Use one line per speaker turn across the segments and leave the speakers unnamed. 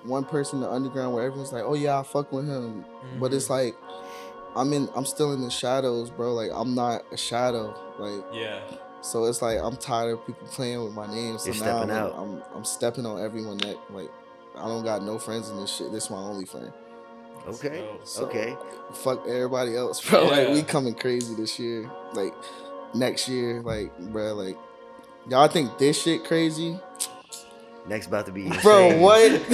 one person in the underground where everyone's like, oh yeah, I fuck with him. But it's like I'm still in the shadows, bro. Like I'm not a shadow. Like so it's like I'm tired of people playing with my name. So
You're
now
stepping out.
I'm stepping on everyone that like I don't got no friends in this shit. This is my only friend.
Okay.
So,
Okay.
fuck everybody else, bro.
Yeah.
Like we coming crazy this year. Like next year, like bro, like y'all think this shit crazy?
Next about to be insane.
Bro, what?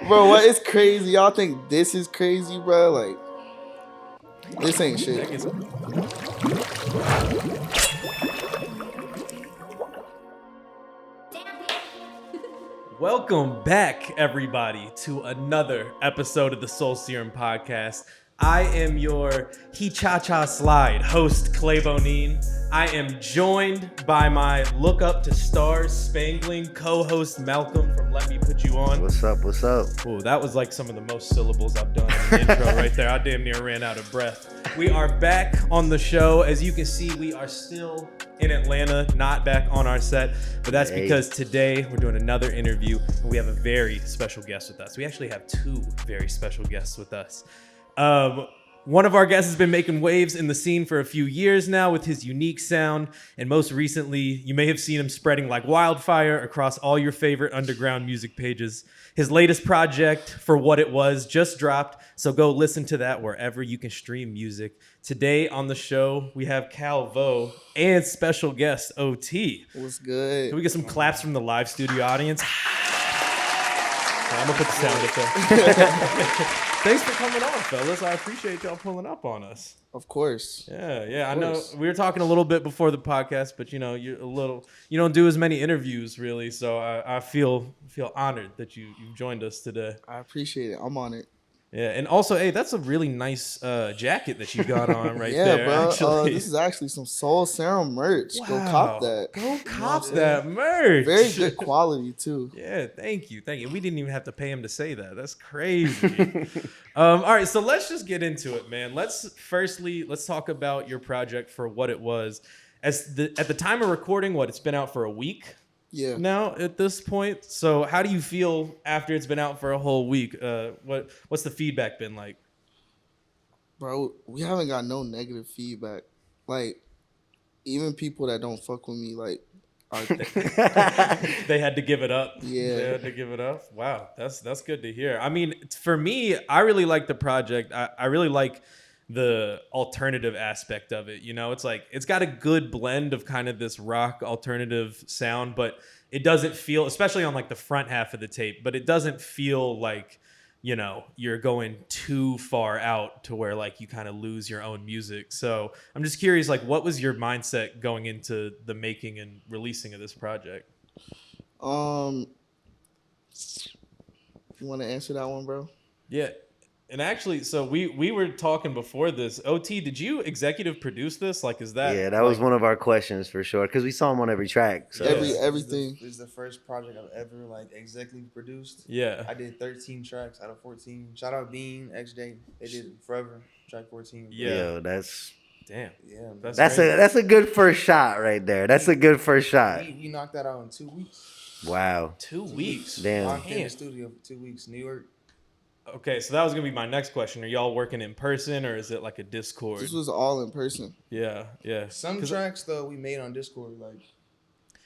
Bro, what is crazy? Y'all think this is crazy, bro? Like this ain't shit.
Welcome back, everybody, to another episode of the Soul Serum podcast. I am your He-Cha-Cha Slide host, Caal Vo. I am joined by my Look Up to Stars Spangling co-host, Malcolm from Let Me Put You On.
What's up? What's up?
Ooh, that was like some of the most syllables I've done in the intro right there. I damn near ran out of breath. We are back on the show. As you can see, we are still in Atlanta, not back on our set, but that's because today we're doing another interview and we have a very special guest with us. We actually have two very special guests with us. One of our guests has been making waves in the scene for a few years now with his unique sound, and most recently, you may have seen him spreading like wildfire across all your favorite underground music pages. His latest project, For What It Was, just dropped, so go listen to that wherever you can stream music. Today on the show, we have Caal Vo and special guest Ohtee.
What's good?
Can we get some claps from the live studio audience? I'm gonna put the sound effect. Thanks for coming on, fellas. I appreciate y'all pulling up on us.
Of course.
Yeah. I know we were talking a little bit before the podcast, but you don't do as many interviews really, so I feel honored that you've joined us today.
I appreciate it. I'm on it.
Yeah, and also, hey, that's a really nice jacket that you got on right
yeah,
there.
bro.
Actually.
This is actually some Soul Serum merch.
Wow.
Go cop that.
Go cop that merch.
Very good quality too.
Yeah, thank you. We didn't even have to pay him to say that. That's crazy. All right, so let's just get into it, man. Let's talk about your project For What It Was. At the time of recording, it's been out for a week?
Yeah.
Now at this point, so how do you feel after it's been out for a whole week? What's the feedback been like?
Bro, we haven't got no negative feedback. Like, even people that don't fuck with me, like,
they had to give it up.
Yeah,
they had to give it up. Wow, that's good to hear. I mean, for me, I really like the project. I really like the alternative aspect of it. You know, it's like it's got a good blend of kind of this rock alternative sound, but it doesn't feel, especially on like the front half of the tape, but it doesn't feel like, you know, you're going too far out to where like you kind of lose your own music. So I'm just curious, like, what was your mindset going into the making and releasing of this project?
You want to answer that one, bro?
Yeah. And actually, so we were talking before this. Ohtee, did you executive produce this? Like, is that?
Yeah, that was one of our questions for sure, because we saw him on every track. So.
Everything.
This is the first project I've ever like executive produced.
Yeah.
I did 13 tracks out of 14. Shout out Bean, XJ. They did Forever, track 14.
Yeah.
Yo, that's.
Damn.
Yeah.
That's a good first shot right there. That's a good first shot.
We knocked that out in 2 weeks.
Wow.
2 weeks.
Damn.
Locked in the studio for 2 weeks, New York.
Okay, so that was gonna be my next question. Are y'all working in person or is it like a Discord?
This was all in person.
Yeah.
Some tracks though we made on Discord. Like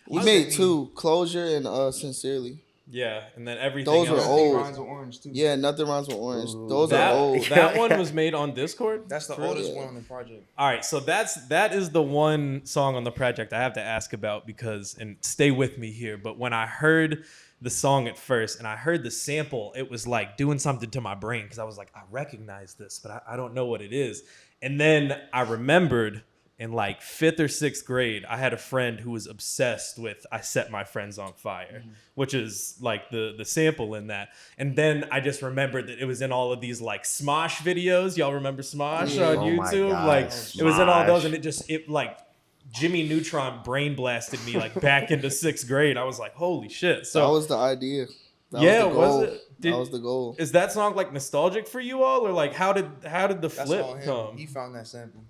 we made two, Closure and Sincerely.
Yeah, and then everything
those
else.
were old.
Nothing Rhymes with Orange too.
Yeah, Nothing Rhymes with Orange. Those
that,
are old.
That one was made on Discord?
That's the oldest one on the project.
All right, so that is the one song on the project I have to ask about because, and stay with me here, but when I heard the song at first and I heard the sample, it was like doing something to my brain because I was like, I recognize this, but I don't know what it is. And then I remembered in like 5th or 6th grade, I had a friend who was obsessed with I Set My Friends on Fire, which is like the sample in that. And then I just remembered that it was in all of these like Smosh videos. Y'all remember Smosh on YouTube?
God,
like
Smosh.
It was in all those, and it like Jimmy Neutron brain blasted me like back into 6th grade. I was like, holy shit. So
that was the idea. That
was it?
That was the goal.
Is that song like nostalgic for you all, or like how did the flip come?
He found that sample.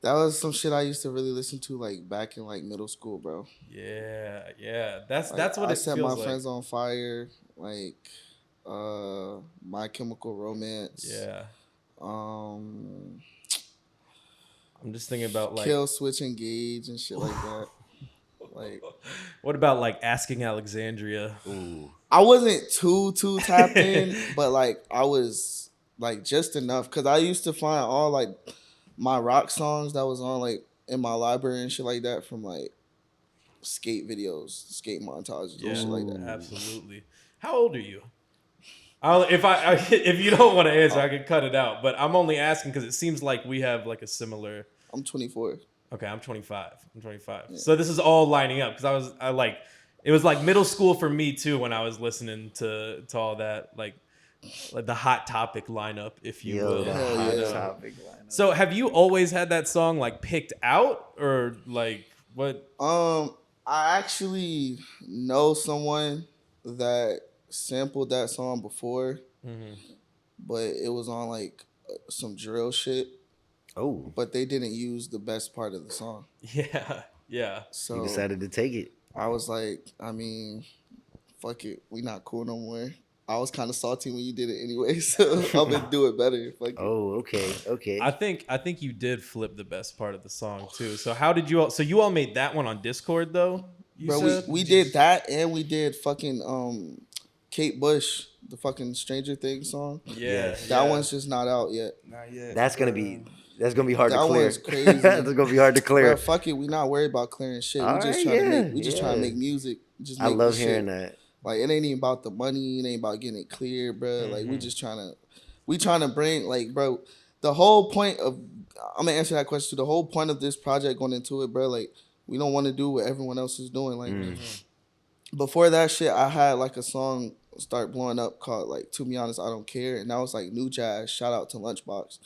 That was some shit I used to really listen to like back in like middle school, bro.
Yeah. That's
Like,
what
I
it
Set
feels
My
like.
Friends on Fire. like My Chemical Romance.
Yeah.
Um,
I'm just thinking about like
Kill Switch Engage and shit like that. Like,
what about like Asking Alexandria?
Ooh.
I wasn't too tapped in, but like I was like just enough because I used to find all like my rock songs that was on like in my library and shit like that from like skate videos, skate montages and
Yeah,
shit like that.
absolutely. How old are you? If you don't want to answer, I can cut it out. But I'm only asking because it seems like we have like a similar.
I'm 24.
Okay, I'm 25. I'm 25.
Yeah.
So this is all lining up because it was like middle school for me too when I was listening to all that like the Hot Topic lineup, if you will.
The
Hell
hot
yeah.
topic lineup.
So have you always had that song like picked out or like what?
I actually know someone that sampled that song before, but it was on like some drill shit.
Oh,
But they didn't use the best part of the song.
Yeah, yeah.
So
you decided to take it.
I was like, I mean, fuck it, we not cool no more. I was kind of salty when you did it anyway, so I'm gonna do it better. Fuck it.
Oh, okay.
I think you did flip the best part of the song too. So how did you all? So you all made that one on Discord though? You
Bro,
said
we did that and we did fucking Kate Bush, the fucking Stranger Things song.
Yeah,
That one's just not out yet.
Not yet.
That's gonna be hard
That
to clear.
one's crazy.
That's gonna be hard to clear.
Bro, fuck it, we not worried about clearing shit.
All
We just
right,
trying to
yeah,
make trying to
yeah.
make music. Just
I
make
love
the
hearing
shit.
that.
Like it ain't even about the money, it ain't about getting it clear, bro. Like we trying to bring like, bro, the whole point of I'm gonna answer that question too. The whole point of this project going into it, bro, like we don't want to do what everyone else is doing. Like before that shit, I had like a song start blowing up called like To Be Honest, I Don't Care, and that was like new jazz. Shout out to Lunchbox.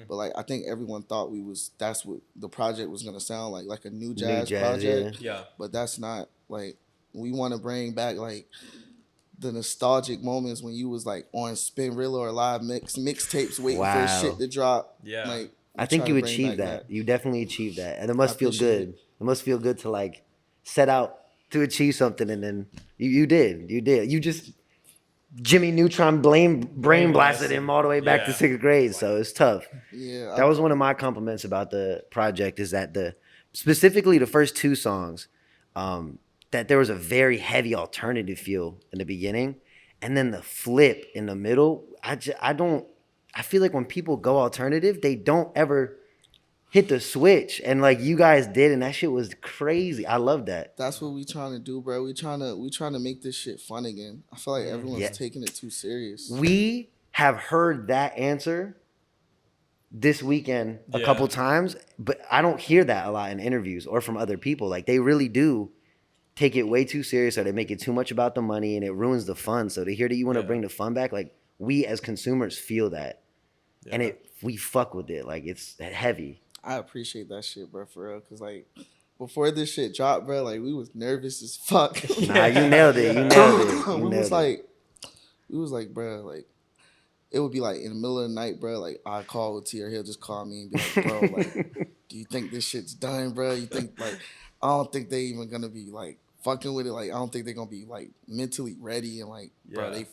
But like I think everyone thought that's what the project was gonna sound like a new jazz project.
yeah.
But that's not like we want to bring back like the nostalgic moments when you was like on Spinrilla or live mixtapes waiting for shit to drop.
Yeah.
Like
I think you achieved that. You definitely achieved that, and it must feel
appreciate
good. It must feel good to like set out to achieve something, and then you did. You just Jimmy Neutron brain blasted him all the way back to 6th grade. So it's tough.
Yeah,
That was one of my compliments about the project is that specifically the first 2 songs, that there was a very heavy alternative feel in the beginning, and then the flip in the middle. I feel like when people go alternative, they don't ever hit the switch, and like you guys did, and that shit was crazy. I love that.
that's what we trying to do, bro. We trying to make this shit fun again. I feel like everyone's taking it too serious.
We have heard that answer this weekend a couple times, but I don't hear that a lot in interviews or from other people. Like they really do take it way too serious, or they make it too much about the money, and it ruins the fun. So to hear that you want to bring the fun back, like we as consumers feel that, and we fuck with it. Like it's heavy.
I appreciate that shit, bro, for real. Cause like before this shit dropped, bro, like we was nervous as fuck.
Nah, you nailed it. You nailed it.
We was like, bro, like it would be like in the middle of the night, bro. Like I call Ohtee, or he'll just call me and be like, bro, like, do you think this shit's done, bro? You think like I don't think they even gonna be like fucking with it. Like I don't think they're gonna be like mentally ready and like, bro, they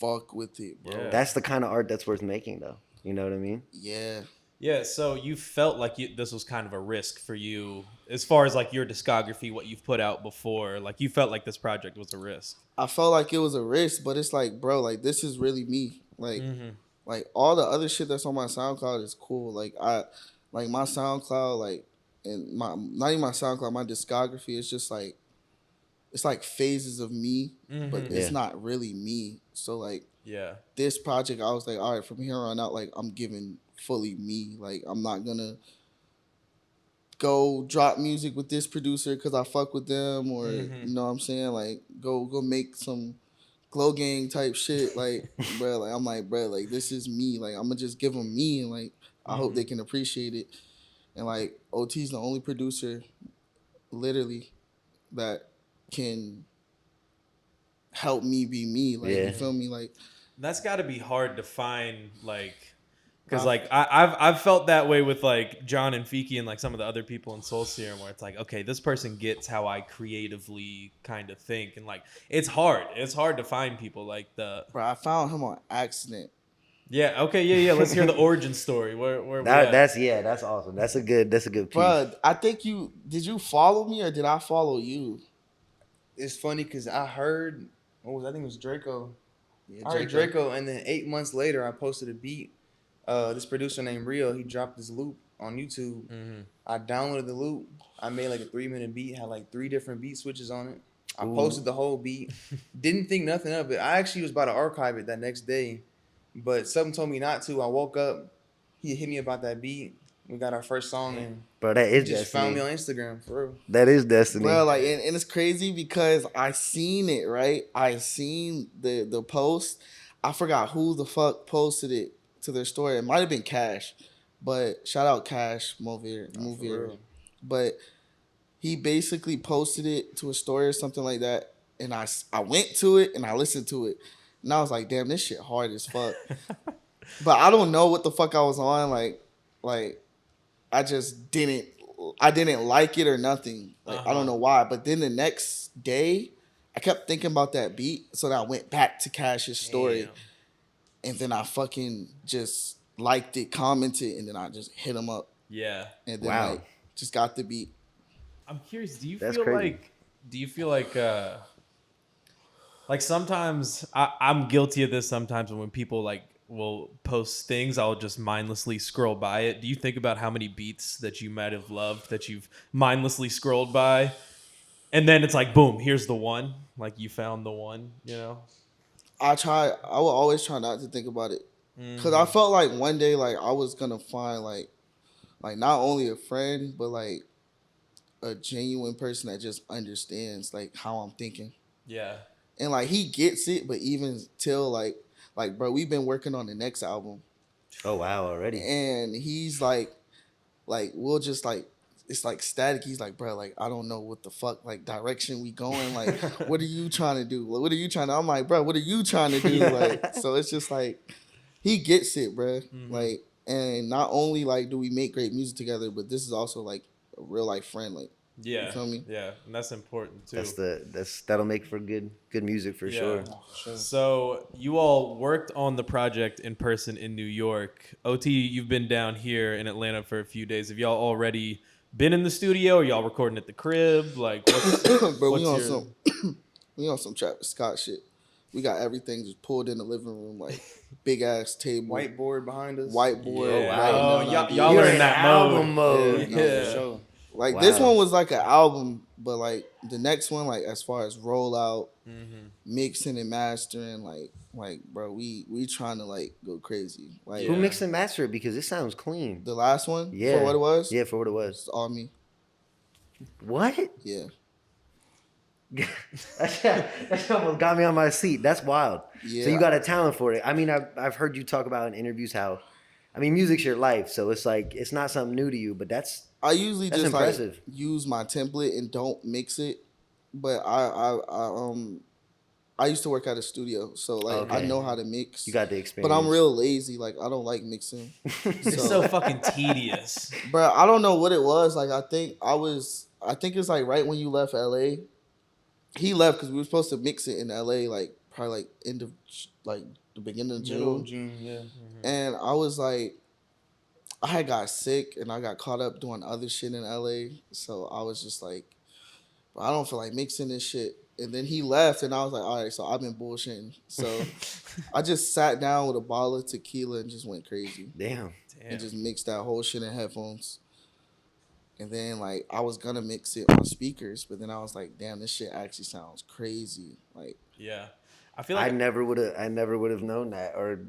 fuck with it, bro.
That's the kind of art that's worth making, though. You know what I mean?
Yeah.
Yeah, so you felt like this was kind of a risk for you as far as like your discography, what you've put out before. Like you felt like this project was a risk.
I felt like it was a risk, but it's like, bro, like this is really me. Like all the other shit that's on my SoundCloud is cool. Like my SoundCloud, like and my not even my SoundCloud, my discography is just like it's like phases of me, but it's not really me. So like this project, I was like, all right, from here on out, like I'm giving fully me. Like I'm not gonna go drop music with this producer because I fuck with them, or you know what I'm saying, like go make some Glow Gang type shit. Like bro, like I'm like, bro, like this is me. Like I'm gonna just give them me, and like I hope they can appreciate it. And like Ohtee's the only producer, literally, that can help me be me. Like you feel me? Like
that's got to be hard to find, like Because like I've felt that way with like John and Fiki and like some of the other people in Soul Serum, where it's like, okay, this person gets how I creatively kind of think, and like it's hard to find people like the.
Bro, I found him on accident.
Yeah. Okay. Yeah. Let's hear the origin story. Where we at?
That's awesome. That's a good piece.
Bro, I think did you follow me or did I follow you?
It's funny because I heard I think it was Draco.
Yeah,
I heard Draco, and then 8 months later I posted a beat. This producer named Rio, he dropped this loop on YouTube.
Mm-hmm.
I downloaded the loop. I made like a 3-minute beat, had like 3 different beat switches on it. I posted the whole beat. Didn't think nothing of it. I actually was about to archive it that next day, but something told me not to. I woke up. He hit me about that beat. We got our first song, and
Bro, that is
he just
destiny.
found me on Instagram, for real.
That is destiny.
Bro, like, and it's crazy because I seen it, right? I seen the post. I forgot who the fuck posted it to their story. It might have been Cash, but shout out Cash Movier. But he basically posted it to a story or something like that, and I went to it and I listened to it, and I was like, damn, this shit hard as fuck. But I don't know what the fuck I was on, like I just didn't like it or nothing. Like I don't know why. But then the next day, I kept thinking about that beat, so then I went back to Cash's story, and then I fucking just liked it, commented, and then I just hit him up.
Yeah.
And then like just got the beat.
I'm curious. Do you feel like sometimes I'm guilty of this sometimes when people like will post things, I'll just mindlessly scroll by it. Do you think about how many beats that you might have loved that you've mindlessly scrolled by, and then it's like, boom, here's the one. Like you found the one, you know?
I will always try not to think about it. Because I felt like one day, like, I was going to find, like, not only a friend, but, like, a genuine person that just understands, like, how I'm thinking.
Yeah.
And, like, he gets it, but even till, like, bro, we've been working on the next album.
Oh, wow, already.
And he's like, we'll just, like, it's, like, static. He's like, bro, like, I don't know what the fuck, like, direction we going. Like, what are you trying to do? What are you trying to... I'm like, bro, what are you trying to do? Like, so it's just, like, he gets it, bro. Like, and not only, like, do we make great music together, but this is also, like, a real-life friend, like,
yeah,
you feel me?
Yeah, and that's important too.
That'll make for good music for sure.
So you all worked on the project in person in New York. Ohtee, you've been down here in Atlanta for a few days. Have y'all already been in the studio? Or y'all recording at the crib? Like,
bro, we on some Travis Scott shit. We got everything just pulled in the living room, like big ass table,
whiteboard behind us.
Whiteboard.
Yeah. Y'all are in that mode.
Yeah.
Sure.
Like this one was like an album, but like the next one, like as far as rollout, mixing and mastering, like bro, we trying to like go crazy. Like
who mixed and mastered it? Because it sounds clean.
The last one,
yeah,
for what it was,
yeah, for what it was,
it's all me.
What?
Yeah.
That almost got me on my seat. That's wild. Yeah. So you got a talent for it. I mean, I've heard you talk about in interviews how, I mean, music's your life, so it's like it's not something new to you, but I
usually just
impressive.
Like use my template and don't mix it. But I used to work at a studio, so like I know how to mix.
You got the experience.
But I'm real lazy. Like I don't like mixing.
It's so fucking tedious.
Bro, I don't know what it was. Like I think it's like right when you left LA. He left because we were supposed to mix it in LA, like probably like end of like the beginning of June.
Middle of June, yeah.
And I was like, I had got sick and I got caught up doing other shit in LA. So I was just like, I don't feel like mixing this shit. And then he left and I was like, all right, so I've been bullshitting. So I just sat down with a bottle of tequila and just went crazy.
Damn.
And just mixed that whole shit in headphones. And then like I was gonna mix it on speakers, but then I was like, damn, this shit actually sounds crazy. Like
yeah. I feel like
I never would have known that, or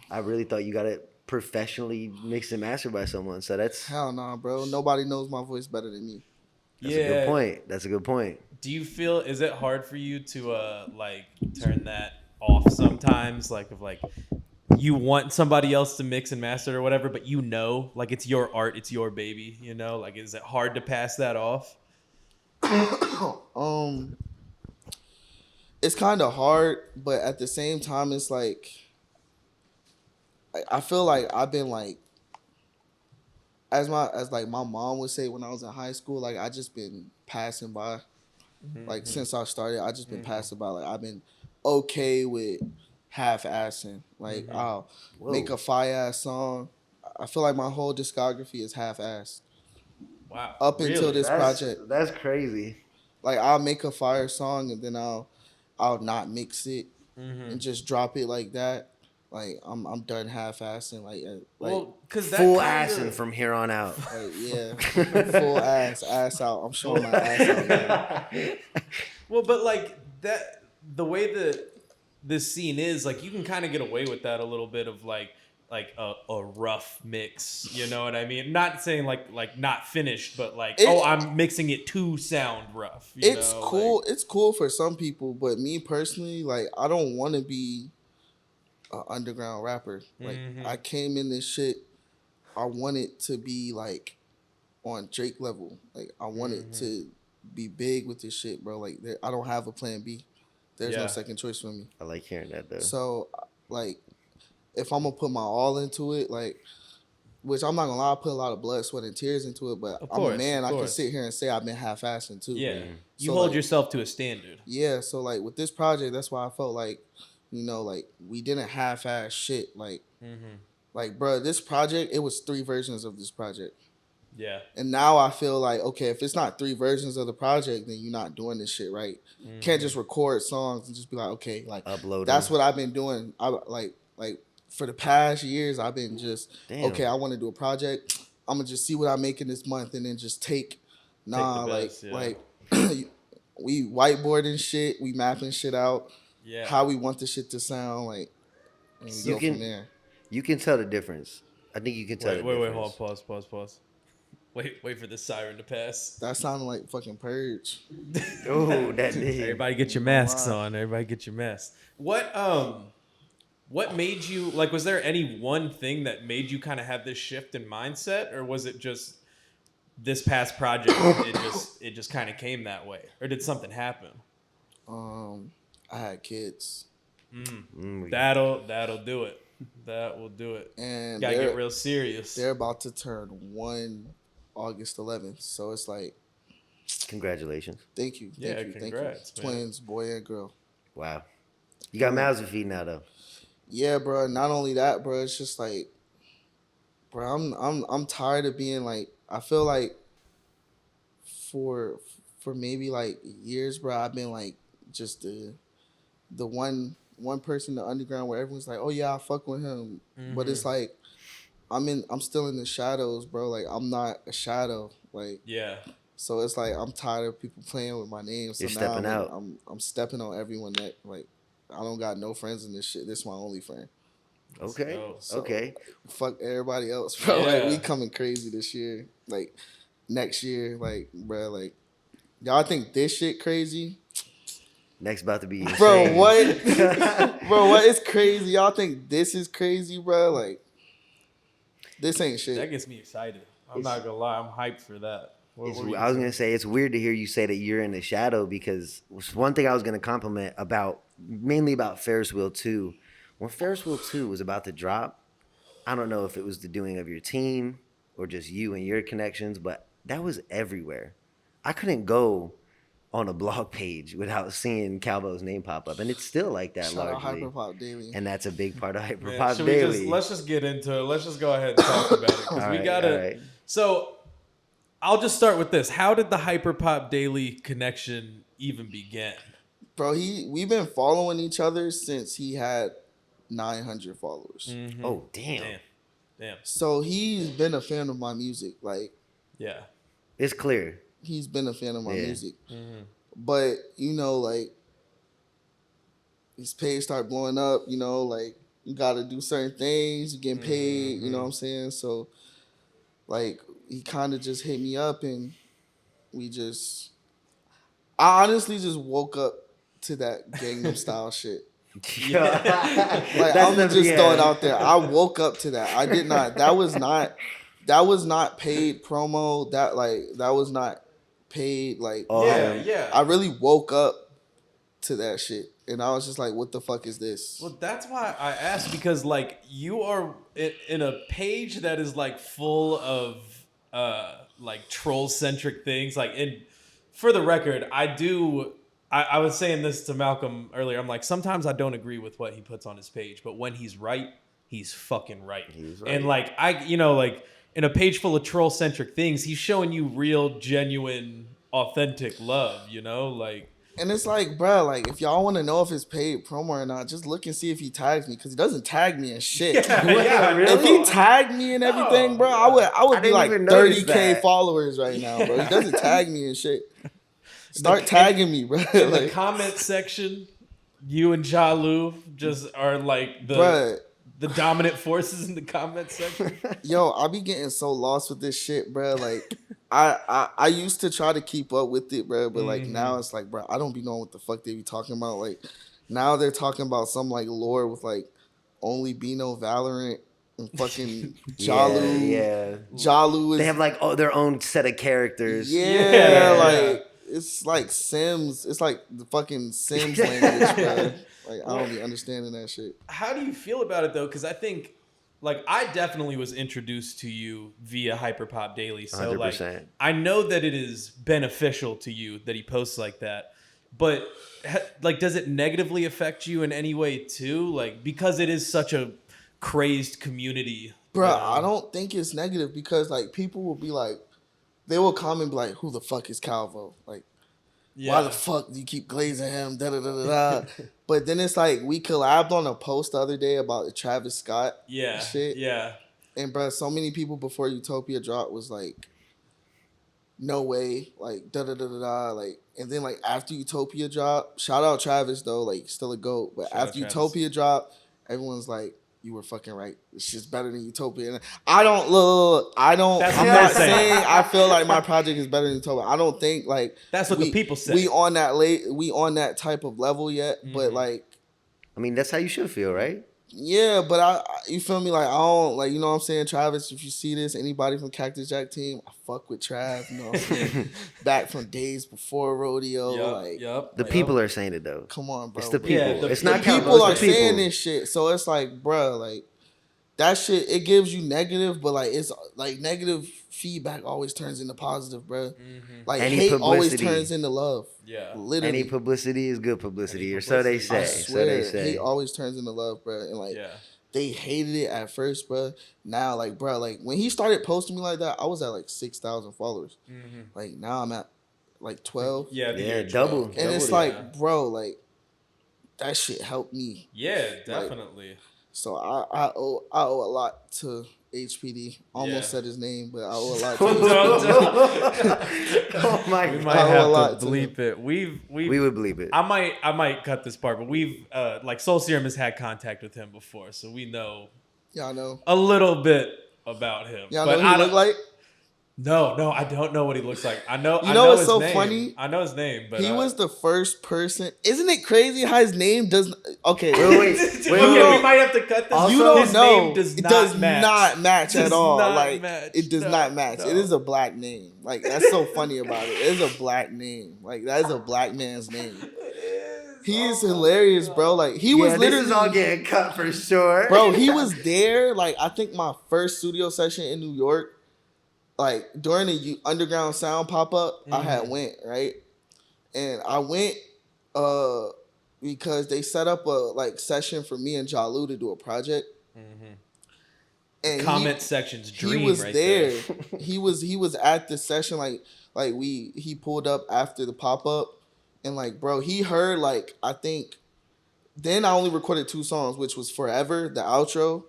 I really thought you got it professionally mixed and mastered by someone. So that's
hell nah, bro. Nobody knows my voice better than me.
That's a good point. That's a good point.
Do you feel, is it hard for you to like turn that off sometimes? Like if like you want somebody else to mix and master it or whatever, but you know, like it's your art, it's your baby, you know? Like is it hard to pass that off?
It's kind of hard, but at the same time, it's like I feel like I've been like, as like my mom would say when I was in high school, like I just been passing by. Like since I started, I just been passing by. Like I've been okay with half-assing. Like I'll make a fire-ass song. I feel like my whole discography is half-assed.
Wow.
Up
Really?
until this project.
That's crazy.
Like I'll make a fire song and then I'll not mix it and just drop it like that. Like I'm done half-assing. Like
Well, because that
full
kinda-
assing from here on out.
like yeah, full ass out. I'm showing my ass out now.
Well, but like that, the way that this scene is, like you can kind of get away with that a little bit of like a rough mix. You know what I mean? Not saying like not finished, but like I'm mixing it to sound rough.
It's cool. Like, it's cool for some people, but me personally, like I don't want to be an underground rapper. Like I came in this shit, I want it to be like on Drake level. Like I want it to be big with this shit, bro. Like I don't have a plan B. There's no second choice for me.
I like hearing that though.
So like, if I'm gonna put my all into it, like, which I'm not gonna lie, I put a lot of blood, sweat, and tears into it. But I'm a man. I can sit here and say I've been half-assing too.
Yeah, you
so
hold
like, yourself
to a standard.
Yeah. So like with this project, that's why I felt like, you know, like we didn't half-ass shit. Like, like, bro, this project, it was 3 versions of this project.
Yeah.
And now I feel like, okay, if it's not 3 versions of the project, then you're not doing this shit right. Can't just record songs and just be like, okay, like
upload.
That's what I've been doing. I like for the past years, I've been just okay. I want to do a project. I'm gonna just see what I make in this month and then just take best, like we whiteboarding shit, we mapping shit out. Yeah. How we want the shit to sound like. And we go from there.
You can tell the difference. I think you can tell.
Wait, hold on, pause. Wait for the siren to pass.
That sounded like fucking Purge.
Oh, that did.
Everybody get your masks on. Everybody get your masks. What made you, like, was there any one thing that made you kind of have this shift in mindset, or was it just this past project, it just kind of came that way, or did something happen?
I had kids.
That'll do it. That will do it.
And
gotta get real serious.
They're about to turn 1 August 11th, so it's like,
congratulations.
Thank you.
Congrats,
man. Twins, boy and girl.
Wow. You got mouths to feed now, though.
Yeah, bro. Not only that, bro. It's just like, bro, I'm tired of being like. I feel like for maybe like years, bro, I've been like just the one person in the underground where everyone's like, oh yeah, I fuck with him, but it's like I'm still in the shadows, bro. Like I'm not a shadow, like So it's like I'm tired of people playing with my name. So
You're
now
stepping out.
I'm stepping on everyone that like. I don't got no friends in this shit. This is my only friend.
Okay.
So,
okay.
Fuck everybody else, bro. Like we coming crazy this year. Like next year, like bro, like y'all think this shit crazy?
Next about to be insane.
Bro, what? Bro, what is crazy? Y'all think this is crazy, bro? Like this ain't shit.
That gets me excited. I'm not gonna lie. I'm hyped for that.
I was going to say, it's weird to hear you say that you're in the shadow, because one thing I was going to compliment mainly about Ferris Wheel 2, when Ferris Wheel 2 was about to drop, I don't know if it was the doing of your team or just you and your connections, but that was everywhere. I couldn't go on a blog page without seeing Caal Vo's name pop up, and it's still like that largely.
Shout out Hyperpop Daily.
And that's a big part of Hyperpop Daily.
Let's just get into it. Let's just go ahead and talk about it, because we got to. Right. So I'll just start with this. How did the Hyperpop Daily connection even begin?
Bro, we've been following each other since he had 900 followers.
Oh, damn.
So he's been a fan of my music. Like,
yeah.
It's clear.
He's been a fan of my music. But, you know, like, his page started blowing up, you know, like, you got to do certain things, you getting paid, you know what I'm saying? So, like, he kind of just hit me up, and I honestly just woke up to that Gangnam Style shit. Like, I'm just throwing it out there. I woke up to that. I did not. That was not paid promo. That was not paid. Like,
I
really woke up to that shit. And I was just like, what the fuck is this?
Well, that's why I asked, because like you are in a page that is like full of like troll centric things. Like, and for the record, I was saying this to Malcolm earlier. I'm like, sometimes I don't agree with what he puts on his page, but when he's right, he's fucking right.
He's right.
And like like in a page full of troll centric things, he's showing you real, genuine, authentic love. Like.
And it's like, bro, like if y'all want to know if it's paid promo or not, just look and see if he tags me, because he doesn't tag me in shit.
Yeah, really?
If he tagged me and everything, bro, I would be like 30K followers right now, bro. He doesn't tag me and shit. Start tagging me, bro.
In the comment section, you and Ja just are like the dominant forces in the comment section.
Yo, I be getting so lost with this shit, bro. Like, I used to try to keep up with it, bro, but like now it's like, bro, I don't be knowing what the fuck they be talking about. Like, now they're talking about some like lore with like only Bino Valorant and fucking Jalu.
Yeah.
Jalu is.
They have like their own set of characters.
Yeah, like it's like Sims. It's like the fucking Sims language, bro. Like, I don't be understanding that shit.
How do you feel about it, though? Because I think, like, I definitely was introduced to you via Hyperpop Daily. So,
100%.
like, I know that it is beneficial to you that he posts like that. But, like, does it negatively affect you in any way, too? Like, because it is such a crazed community.
Bro, I don't think it's negative, because, like, people will be like, they will comment and be like, who the fuck is Caal Vo? Like, why the fuck do you keep glazing him? Da da da da. But then it's like, we collabed on a post the other day about the Travis Scott shit.
Yeah.
And bro, so many people before Utopia dropped was like, no way, like da da da da da. Like, and then like after Utopia dropped, shout out Travis though, like still a GOAT. But after Utopia dropped, everyone's like, you were fucking right. It's just better than Utopia. And I'm not saying I feel like my project is better than Utopia. I don't think like
that's what the people say.
We on that type of level yet, but like,
I mean, that's how you should feel, right?
Yeah, but you feel me? Like, I don't, like, you know what I'm saying, Travis, if you see this, anybody from Cactus Jack team, I fuck with Trav, you know what I'm saying? Back from days before rodeo,
the people are saying it though.
Come on, bro.
It's the people.
Yeah,
it's not
people are saying this shit, so it's like, bro, like, that shit, it gives you negative, but like, it's like negative feedback always turns into positive, bro. Like, hate always turns into love.
Yeah.
Literally.
Any publicity is good publicity, or so they say.
I swear,
so they say.
Hate always turns into love, bro. And like, they hated it at first, bro. Now, like, bro, like, when he started posting me like that, I was at like 6,000 followers. Like, now I'm at like 12.
Yeah, double.
And it's like, bro, like, that shit helped me.
Yeah, definitely.
Like, so I owe a lot to HPD. Almost said his name, but I owe a lot to
Oh my God.
We might have to bleep it. We
would bleep it.
I might cut this part, but we've like Soul Serum has had contact with him before, so we know a little bit about him.
Y'all know what he look like?
No, I don't know what he looks like. I know.
You know what's
his
so
name.
funny?
I know his name, but
he was the first person. Isn't it crazy how his name does? Okay,
wait.
We might have to cut this.
Also, you don't
his
know.
Name does
it
not
does
match.
not match at all. Like
match.
it does not match.
No.
It is a black name. Like that's so funny about it. It is a black name. Like that is a black man's name. He is hilarious, bro. Like he was literally
this is all getting cut for sure,
bro. He was there. Like I think my first studio session in New York. Like during the underground sound pop up, I had went right, and I went because they set up a like session for me and Jalu to do a project. And
comment section's dream.
He was
right
there. he was at the session. He pulled up after the pop up, and like bro, he heard like I think. Then I only recorded 2 songs, which was Forever, the outro.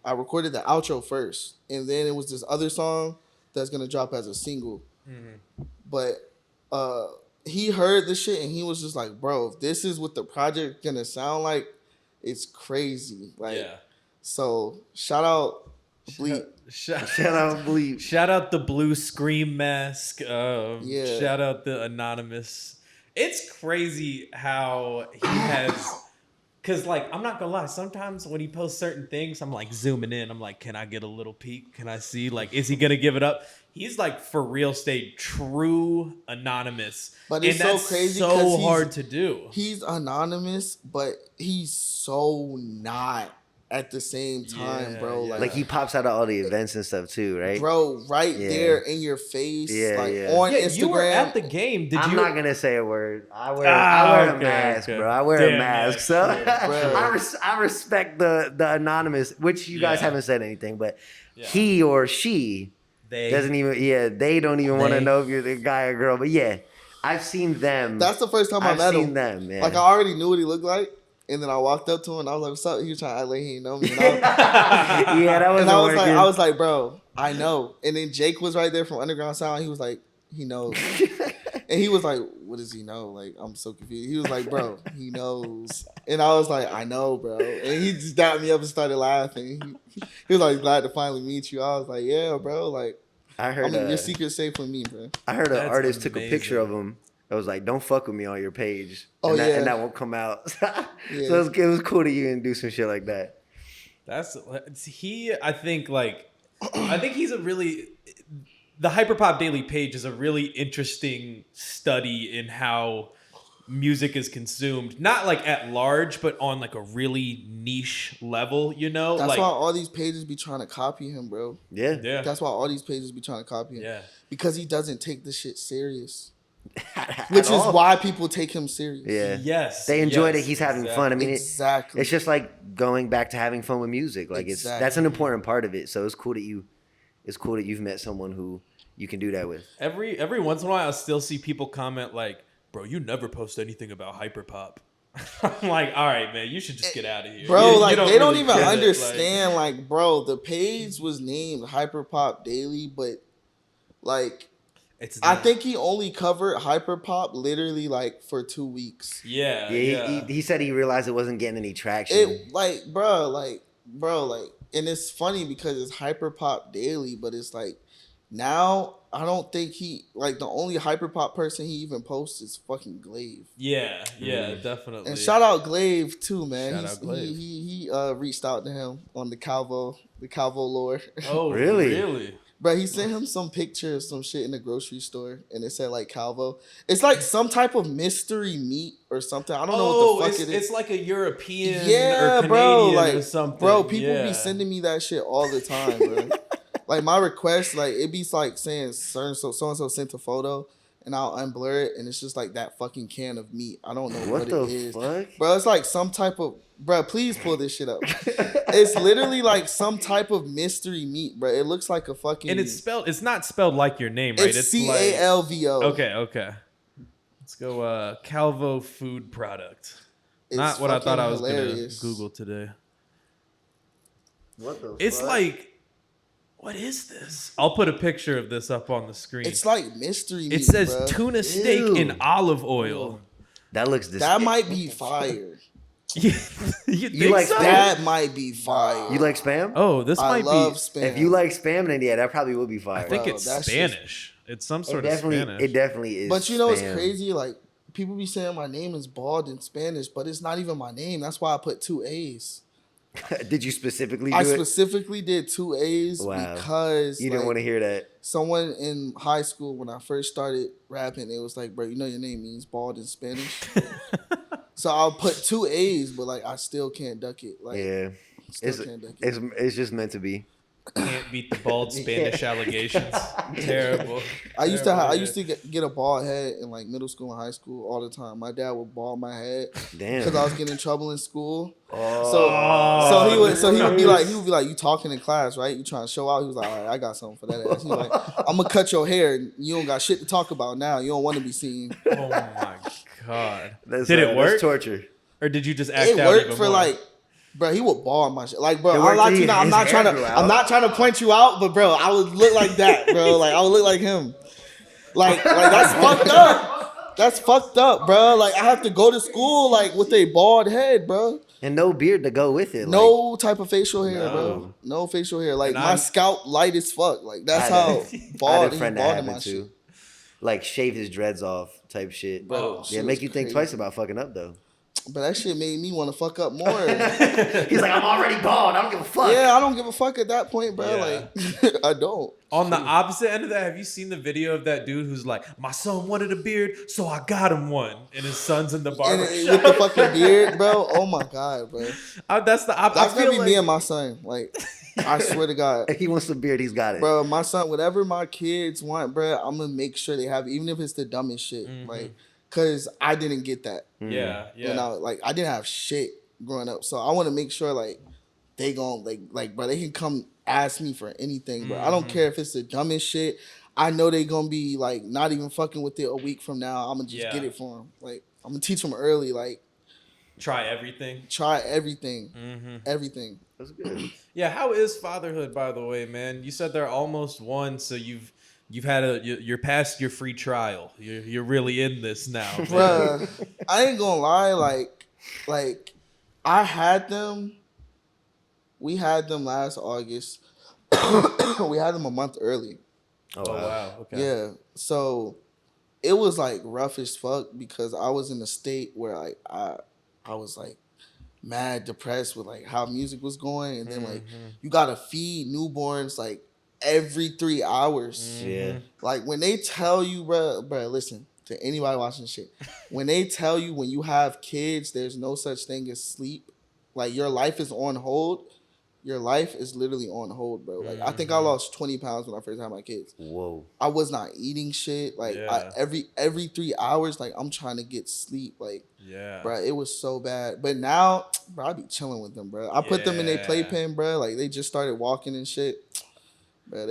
I recorded the outro first, and then it was this other song that's gonna drop as a single. But he heard the shit and he was just like, bro, if this is what the project gonna sound like, it's crazy. Like so shout out Bleep.
Shout out Bleep.
Shout out the blue scream mask. Shout out the anonymous. It's crazy how he has. Because, like, I'm not going to lie. Sometimes when he posts certain things, I'm, like, zooming in. I'm like, can I get a little peek? Can I see? Like, is he going to give it up? he's like for real stayed true anonymous.
But it's
and
so
that's
crazy
so hard to do.
He's anonymous, but he's so not at the same time, bro.
Yeah.
Like he pops out of all the events and stuff too, right?
Bro, there in your face, on Instagram.
You were at the game.
I'm not gonna say a word. I wear a mask, bro. I wear a mask. So I respect the anonymous, which you guys haven't said anything, but he or she doesn't even. They don't even want to know if you're the guy or girl. But yeah, I've seen them.
That's the first time I met him.
I've seen them. Yeah.
Like I already knew what he looked like. And then I walked up to him and I was like, "What's up?" He was trying to act like he didn't know me.
That was.
I was like, "Bro, I know." And then Jake was right there from Underground Sound. He was like, "He knows." And he was like, "What does he know?" Like, I'm so confused. He was like, "Bro, he knows." And I was like, "I know, bro." And he just dapped me up and started laughing. He was like, "Glad to finally meet you." I was like, "Yeah, bro." Like,
I heard
your secret's safe with me, bro.
I heard an artist took a picture of him. It was like, "Don't fuck with me on your page." And that won't come out. So it was cool that you can do some shit like that.
I think he's a really, the Hyperpop Daily page is a really interesting study in how music is consumed, not like at large, but on like a really niche level, you know?
That's why all these pages be trying to copy him, bro.
Yeah.
That's why all these pages be trying to copy him.
Yeah.
Because he doesn't take this shit serious. Which is why people take him serious.
Yeah.
Yes.
They enjoy that he's having fun. I mean, it's just like going back to having fun with music. Like that's an important part of it. So it's cool that you've met someone who you can do that with.
Every once in a while, I'll still see people comment like, "Bro, you never post anything about Hyperpop." I'm like, all right, man, you should just get out of here.
Bro, like they don't even understand. Like, bro, the page was named Hyperpop Daily, but like I think he only covered Hyperpop literally like for 2 weeks.
Yeah.
He said he realized it wasn't getting any traction.
And it's funny because it's Hyperpop Daily, but it's like now I don't think the only Hyperpop person he even posts is fucking Glaive.
Yeah, definitely.
And shout out Glaive too, man.
Shout out Glaive.
He reached out to him on the Caal Vo lore.
Oh, really?
Bro, he sent him some picture of some shit in the grocery store, and it said like Caal Vo. It's like some type of mystery meat or something. I don't know what the fuck it is.
It's like a European or Canadian or something.
Bro, people be sending me that shit all the time, bro. Like my request, like it be like saying so and so sent a photo, and I'll unblur it, and it's just like that fucking can of meat. I don't know what it is,
fuck?
Bro. It's like some type of Please pull this shit up. It's literally like some type of mystery meat, bro. It looks like a fucking.
And it's not spelled like your name, right?
It's Caal Vo.
Okay. Let's go. Caal Vo food product. Not what I thought I was gonna Google today.
What the?
It's like. What is this? I'll put a picture of this up on the screen.
It's like mystery meat.
It says
bro.
Tuna steak in olive oil.
That looks
disgusting. That might be fire.
you
like
so?
That might be fire.
You like Spam?
Oh, this might be.
I love Spam.
If you like Spam, then yeah, that probably will be fire.
I think it's Spanish. It's some sort of Spanish.
It definitely is.
But you know what's crazy? Like people be saying my name is Bald in Spanish, but it's not even my name. That's why I put 2 A's.
Did you specifically do
I
it?
specifically did 2 A's because
you didn't want to hear that.
Someone in high school when I first started rapping, it was like, bro, you know your name means bald in Spanish. So I'll put 2 A's, but like I still can't duck it. Like,
it's just meant to be.
Can't beat the bald Spanish allegations. Terrible.
I used to get a bald head in like middle school and high school all the time. My dad would bald my head because I was getting in trouble in school. So he would be like, you talking in class, right? You trying to show out. He was like, all right, I got something for that ass. He was like, I'm gonna cut your hair. You don't got shit to talk about now. You don't want to be seen.
Oh my god. Did it work?
That's torture.
Or did you just act out?
It worked for like. Bro, he would ball my shit. Like, bro, I'm not trying to point you out, but bro, I would look like that, bro. Like, I would look like him. Like that's fucked up. That's fucked up, bro. Like, I have to go to school like with a bald head, bro.
And no beard to go with it.
No type of facial hair, bro. No facial hair. Like my scalp light as fuck. Like that's how bald he bald in my shit.
Like shave his dreads off type shit.
Bro,
yeah, make you think twice about fucking up though.
But that shit made me want to fuck up more.
He's like, I'm already bald. I don't give a fuck.
Yeah, I don't give a fuck at that point, bro.
Yeah.
Like, I don't.
On the opposite end of that, have you seen the video of that dude who's like, my son wanted a beard, so I got him one, and his son's in the barber
And
shop
with the fucking beard, bro. Oh my god, bro.
That's the opposite.
That's gonna be me and my son. Like, I swear to God.
If he wants some beard, he's got it.
Bro, my son, whatever my kids want, bro, I'm gonna make sure they have it, even if it's the dumbest shit. Like, cause I didn't get that.
Yeah.
You know, like I didn't have shit growing up. So I wanna make sure like they gon' like bro, they can come ask me for anything, bro. I don't care if it's the dumbest shit. I know they gonna be like not even fucking with it a week from now. I'm gonna just get it for them. Like I'm gonna teach them early, like
Try everything.
Everything.
That's good.
Yeah, how is fatherhood, by the way, man? You said they're almost one, so you've had you're past your free trial. You're really in this now, man.
Bruh, I ain't gonna lie, like I had them. We had them last August. We had them a month early.
Oh wow. Okay.
Yeah. So it was like rough as fuck because I was in a state where like I was like mad depressed with like how music was going, and then like you gotta feed newborns like every 3 hours.
Yeah.
Like when they tell you, bro, listen to anybody watching shit. When they tell you when you have kids, there's no such thing as sleep. Like your life is on hold. Your life is literally on hold, bro. Like I think I lost 20 pounds when I first had my kids.
Whoa.
I was not eating shit. Like every 3 hours, like I'm trying to get sleep. Like bro, it was so bad. But now, bro, I be chilling with them, bro. I put them in their playpen, bro. Like they just started walking and shit. Bro,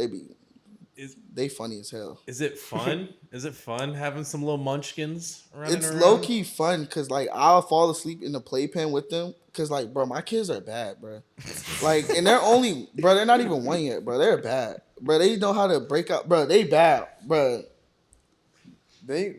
they funny as hell.
Is it fun? Is it fun having some little munchkins running
It's
around?
low key fun because like I'll fall asleep in the playpen with them because like bro, my kids are bad, bro. Like and they're not even one yet, bro. They're bad, bro. They know how to break out, bro. They bad, bro.
They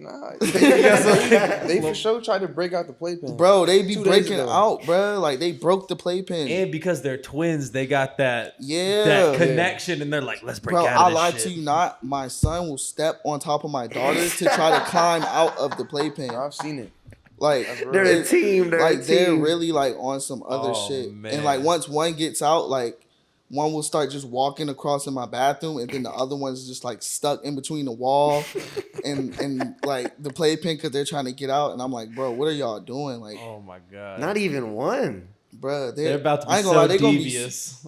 for sure tried to break out the playpen.
Bro, they be breaking out, bro. Like they broke the playpen.
And because they're twins, they got that connection, and they're like, let's break
bro,
out of
I
this
lied
shit.
to you not. My son will step on top of my daughter to try to climb out of the playpen.
I've seen it.
Like
they're a team.
They're really like on some other shit.
Man.
And like once one gets out, like one will start just walking across in my bathroom, and then the other one's just like stuck in between the wall and like the playpen because they're trying to get out. And I'm like, bro, what are y'all doing? Like,
Oh my god.
Not even one.
bro,
They're about to be
I ain't gonna lie,
devious.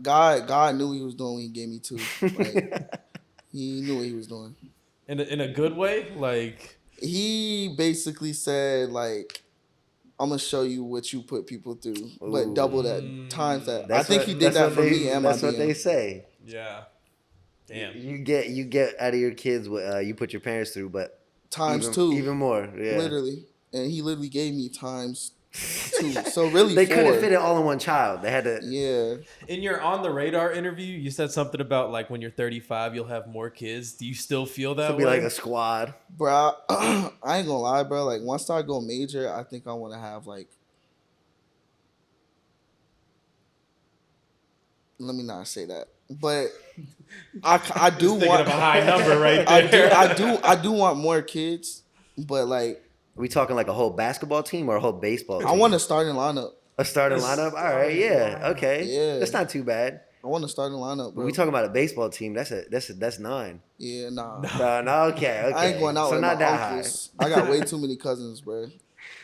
God knew what he was doing when he gave me two. Like, he knew what he was doing.
In a good way, like
He basically said like, I'm gonna show you what you put people through, but
Ooh.
double that times that. I
That's
think
what-
he did
that's
that
what
for
they-
me and my
That's what
DM.
they say.
yeah. Damn.
You get out of your kids what you put your parents through, but
Times two,
even more. Yeah.
literally, and he literally gave me times two. So really,
They
4.
couldn't fit it all in one child. They had to.
Yeah,
In your On the Radar interview, you said something about like when you're 35, you'll have more kids. Do you still feel that
It'll be
way?
like a squad.
bro. I ain't gonna lie, bro. Like once I go major, I think I want to have like. Let me not say that, but I do
Thinking
want
of a high number right there.
I do want more kids, but like
Are we talking like a whole basketball team or a whole baseball team?
I want a starting lineup.
a starting lineup. All right, yeah, okay,
Yeah.
that's not too bad.
I want a starting lineup, bro.
When we talking about a baseball team, that's 9.
Yeah, nah.
No, okay.
I ain't going out
so
with
not
my
that high.
uncles. I got way too many cousins, bro.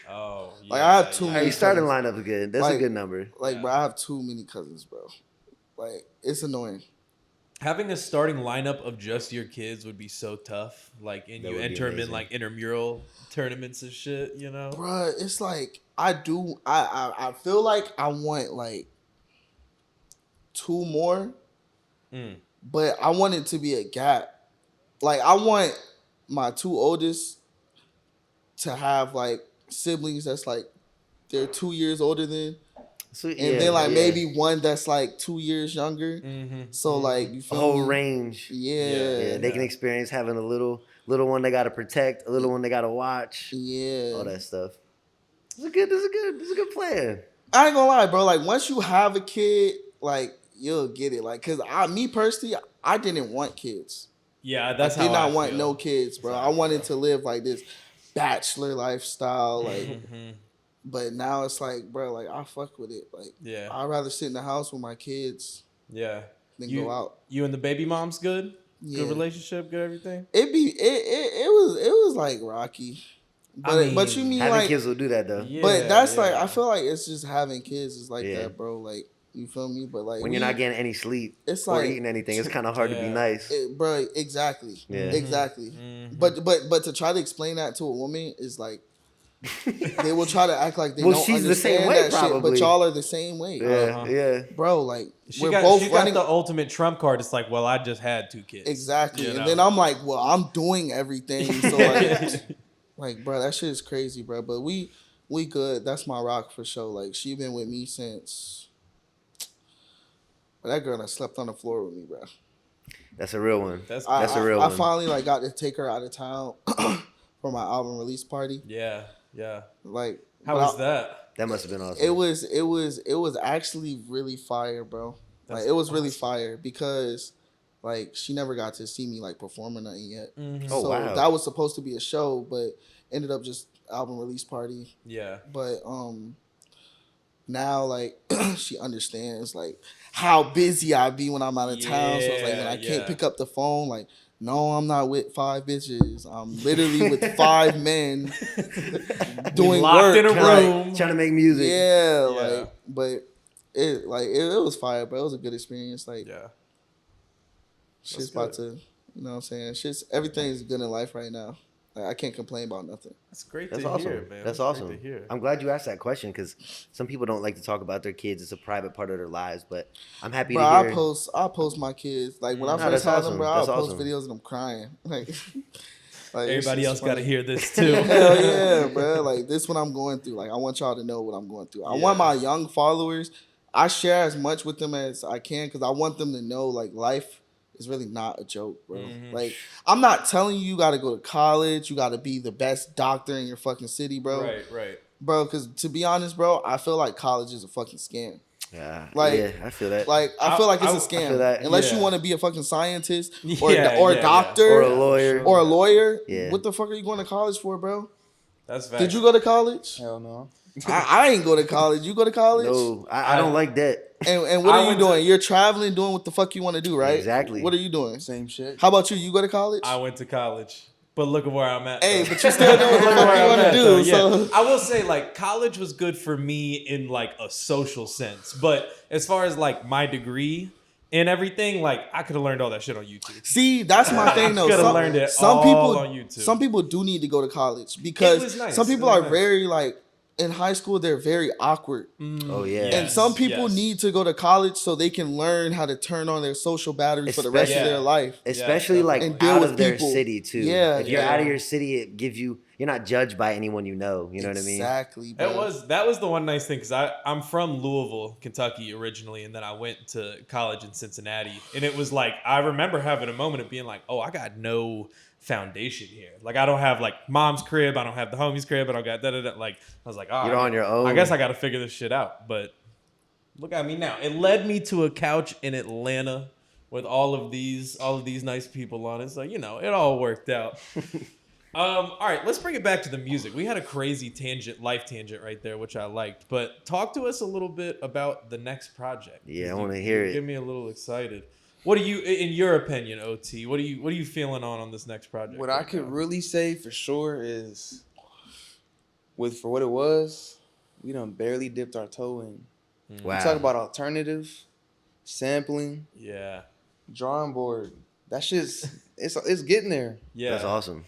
Oh, yeah,
Like, I have too
All
many
right, starting
cousins.
lineup is good. That's
Like-
a good number.
Like, bro, I have too many cousins, bro. Like, it's annoying.
Having a starting lineup of just your kids would be so tough. Like, and
That
you
would be
enter them in
amazing.
like intramural tournaments and shit. You know.
Bruh, it's like I feel like I want like 2 more, but I want it to be a gap. Like I want my 2 oldest to have like siblings that's like they're 2 years older than,
So,
and
yeah,
then like
yeah.
maybe one that's like 2 years younger. So like you
a
feel
whole
me?
range.
Yeah.
Yeah, they can experience having a little one they gotta protect, a little one they gotta watch,
Yeah.
all that stuff. It's a good plan.
I ain't gonna lie, bro. Like once you have a kid, like you'll get it. Like, cause me personally, I didn't want kids.
Yeah, that's
I did
how
not
I
want
feel.
no kids, bro.
That's
I
how I
wanted
feel.
to live like this. bachelor lifestyle, like. But now it's like, bro, like I fuck with it. Like, I'd rather sit in the house with my kids.
Yeah.
Than go out.
You and the baby mom's good?
Yeah.
Good relationship, good everything?
It was like rocky. But but you mean
having
like
kids will do that though.
But that's like I feel like it's just having kids is like that, bro. Like you feel me? But like
when you're not getting any sleep
it's
or
like,
eating anything, it's kind of hard to be nice.
Bro, exactly.
Yeah.
Exactly. But to try to explain that to a woman is like they will try to act like they don't understand the same way, that probably. Shit, but y'all are the same way.
Yeah.
Bro, like
she got the ultimate trump card. It's like, well, I just had 2 kids.
Exactly. And then I'm like, well, I'm doing everything. So like, bro, that shit is crazy, bro. But we good. That's my rock for sure. Like, she been with me since. But that girl that slept on the floor with me, bro.
That's a real one.
That's
a real one.
I finally like got to take her out of town for my album release party.
Yeah.
Like,
how was that?
That must have been awesome.
It was actually really fire, bro. Like, it was really fire because like she never got to see me like perform or nothing yet.
Oh,
so
wow.
that was supposed to be a show, but ended up just album release party.
Yeah.
But now like she understands like how busy I be when I'm out of town. So it's like when I can't pick up the phone, like, no, I'm not with 5 bitches. I'm literally with 5 men doing
locked
work
in a room
trying to make music.
Yeah, like, but it was fire, but it was a good experience. Like, shit's about to, you know what I'm saying? Everything's good in life right now. Like, I can't complain about nothing.
That's great
That's
to
awesome.
hear, man.
That's awesome. Great to hear. I'm glad you asked that question because some people don't like to talk about their kids. It's a private part of their lives, but I'm happy to hear.
I post my kids. Like, when I first had them, bro, I'll post videos of them crying. Like
everybody else got to hear this too.
Hell yeah, bro. Like, this is what I'm going through. Like, I want y'all to know what I'm going through. I want my young followers, I share as much with them as I can because I want them to know, like, life is really not a joke, bro. Like, I'm not telling you got to go to college. You got to be the best doctor in your fucking city, bro.
Right.
Bro, because to be honest, bro, I feel like college is a fucking scam.
Yeah,
like,
I feel that.
Like, I feel like it's a scam. Unless you want to be a fucking scientist or a doctor
or a lawyer.
Yeah. What the fuck are you going to college for, bro?
That's facts.
Did you go to college?
Hell no.
I ain't go to college. You go to college?
No, I don't like that.
And what are you doing? You're traveling, doing what the fuck you want to do, right?
Exactly.
What are you doing?
Same shit.
How about you? You go to college?
I went to college. But look at where I'm at.
Hey, but you still doing what the fuck you want to do.
Yeah.
So.
I will say, like, college was good for me in, like, a social sense. But as far as, like, my degree and everything, like, I could have learned all that shit on YouTube.
See, that's my thing, though.
I could have learned it all on YouTube.
Some people do need to go to college because some people are very, like, in high school, they're very awkward.
Oh, yeah.
And some people need to go to college so they can learn how to turn on their social batteries for the rest of their life.
Especially, like, and out of their city, too.
Yeah.
If you're out of your city, it gives you... You're not judged by anyone you know. You know what I mean?
Exactly,
bro. That was the one nice thing, because I'm from Louisville, Kentucky, originally, and then I went to college in Cincinnati. And it was like, I remember having a moment of being like, oh, I got no... foundation here. Like, I don't have like mom's crib, I don't have the homie's crib, I don't got da-da-da. Like, I was like, oh,
you're on your own.
I guess I gotta figure this shit out. But look at me now. It led me to a couch in Atlanta with all of these nice people on it. So, you know, it all worked out. All right, let's bring it back to the music. We had a crazy life tangent right there, which I liked. But talk to us a little bit about the next project.
Yeah, I want to hear it.
Get me a little excited. What do you, in your opinion, Ohtee? What are you feeling on this next project?
What I could really say for sure is, for what it was, we done barely dipped our toe in.
Wow.
We talk about alternative, sampling, drawing board. That shit's it's getting there.
Yeah,
that's awesome.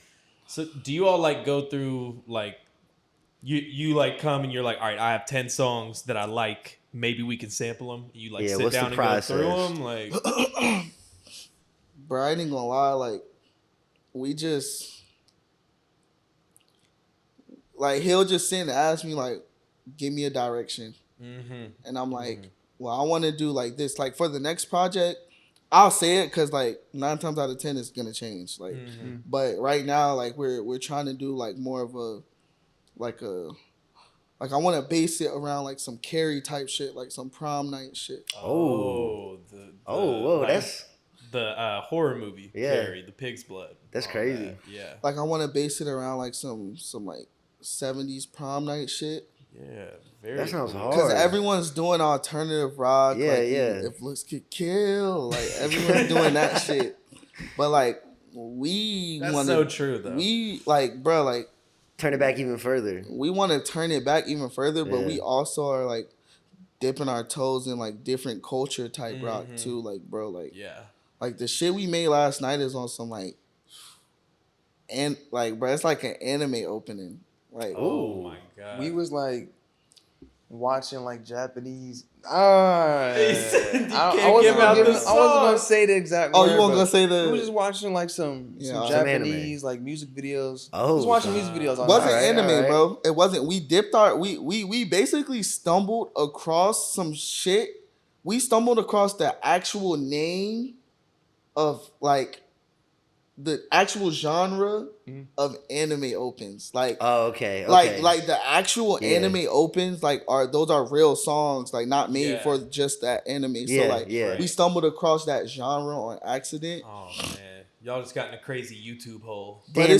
So, do you all like go through like you like come and you're like, all right, I have 10 songs that I like. Maybe we can sample them. You like sit down and go through them, like.
Bro, I ain't gonna lie. Like, we just like he'll just sit and ask me like, give me a direction, and I'm like, well, I want to do like this. Like for the next project, I'll say it because like 9 times out of 10 it's gonna change. Like, but right now, like we're trying to do like more of a like I want to base it around like some Carrie type shit, like some prom night shit.
Whoa,
like,
that's
the horror movie Carrie, the pig's blood.
That's crazy.
That. Yeah.
Like I want to base it around like some like 70s prom night shit.
Yeah, very.
That sounds
cool.
hard.
Because everyone's doing alternative rock.
Yeah,
like,
yeah.
If looks could kill, like everyone's doing that shit. But like we
That's
want
so true though.
We like, bro, like
turn it back even further.
we want to turn it back even further, but
Yeah.
we also are like dipping our toes in like different culture type rock too. Like, bro, like like the shit we made last night is on some like, and like, bro, it's like an anime opening. Like,
oh my god,
we was like watching like Japanese. I wasn't gonna say the exact word.
Oh, you weren't gonna say the.
We was just watching like some Japanese like music videos.
Oh,
just watching music videos.
It wasn't anime, bro. It wasn't. We dipped our. We basically stumbled across some shit. We stumbled across the actual name of like the actual genre of anime opens. Like,
oh, okay.
Like the actual anime opens, like those are real songs, like not made for just that anime. So like we stumbled across that genre on accident.
Oh man. Y'all just got in a crazy YouTube hole.
Damn,
but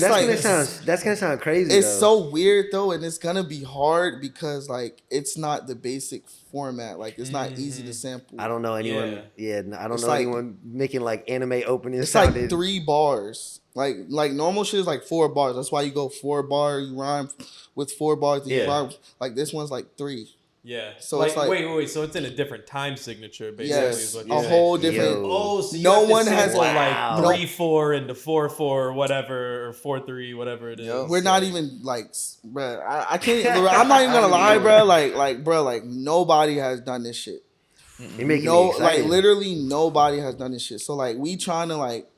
that's gonna sound crazy.
It's so weird though, and it's gonna be hard because like it's not the basic format. Like it's not easy to sample.
I don't know anyone. I don't
It's
know
like,
anyone making like anime openings.
It's like 3 bars. Like normal shit is like 4 bars. That's why you go 4 bar. You rhyme with 4 bars. Then you rhyme. Like this one's like 3.
Yeah.
So it's like
wait. So it's in a different time signature, basically.
Yes,
is what
a whole different.
Oh, so you
no
have to
one has
like 3/4 into 4/4 or whatever, or 4/3, whatever it is.
We're not even like, bro. I can't. I'm not even gonna lie, bro. Like nobody has done this shit.
You're making me excited.
Like literally nobody has done this shit. So like we trying to like.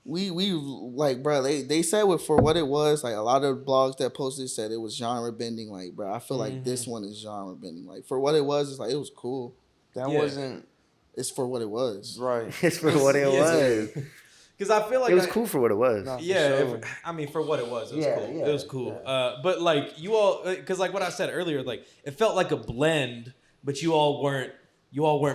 We like, bro, they said for what it was, like a lot of blogs that posted said it was genre bending. Like, bro, I feel like this one is genre bending. Like for what it was, it's like it was cool.
That wasn't.
It's for what it was.
Right.
It's for what it was.
Because I feel like
it was cool for what it was.
No, sure. I mean, for what it was, it was cool. It was cool. Yeah. But like you all, because like what I said earlier, like it felt like a blend, but you all weren't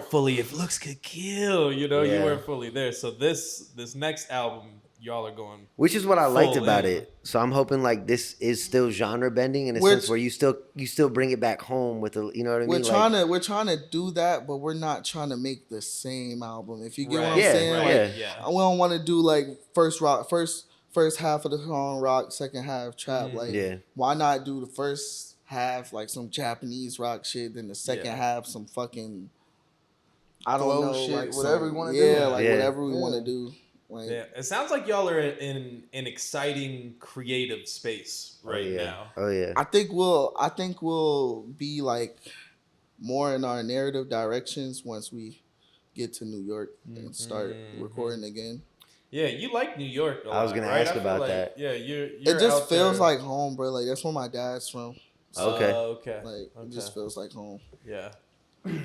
fully. If looks could kill, you weren't fully there. So this next album, y'all are going.
Which is what I liked about it. So I'm hoping like this is still genre bending in a sense where you still bring it back home with the, you know what I mean?
We're trying to do that, but we're not trying to make the same album. If you get what I'm saying, we don't want to do like first half of the song rock, second half trap. Like, why not do the first half like some Japanese rock shit, then the second half some fucking. I don't know,
shit,
like
whatever we want to do.
Whatever we want to do. Like,
it sounds like y'all are in an exciting creative space now.
Oh yeah.
I think we'll be like more in our narrative directions once we get to New York and start recording again.
Yeah, you like New York a lot,
I was gonna ask about
like,
that.
Yeah, you're
it just feels
there.
like home, bro. Like that's where my dad's from.
So,
okay. It just feels like home.
Yeah.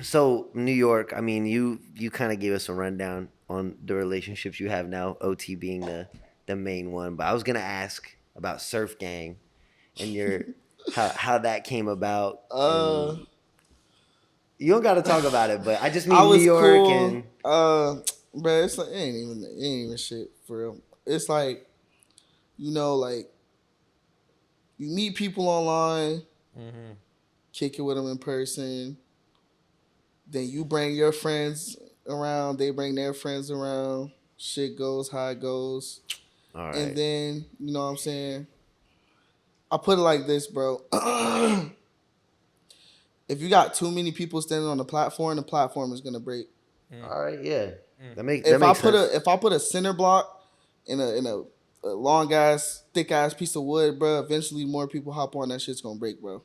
So New York, I mean, you kind of gave us a rundown on the relationships you have now, Ohtee being the main one. But I was gonna ask about Surf Gang and your how that came about. You don't got to talk about it, but I just mean New York cool.
And bro, it's like it ain't even shit for real. It's like, like you meet people online, kick it with them in person. Then you bring your friends around, they bring their friends around. Shit goes how it goes.
All right.
And then, you know what I'm saying? I put it like this, bro. If you got too many people standing on the platform is gonna break.
All right, yeah. That makes
sense.
If
I put a center block in a long ass, thick ass piece of wood, bro, eventually more people hop on, that shit's gonna break, bro.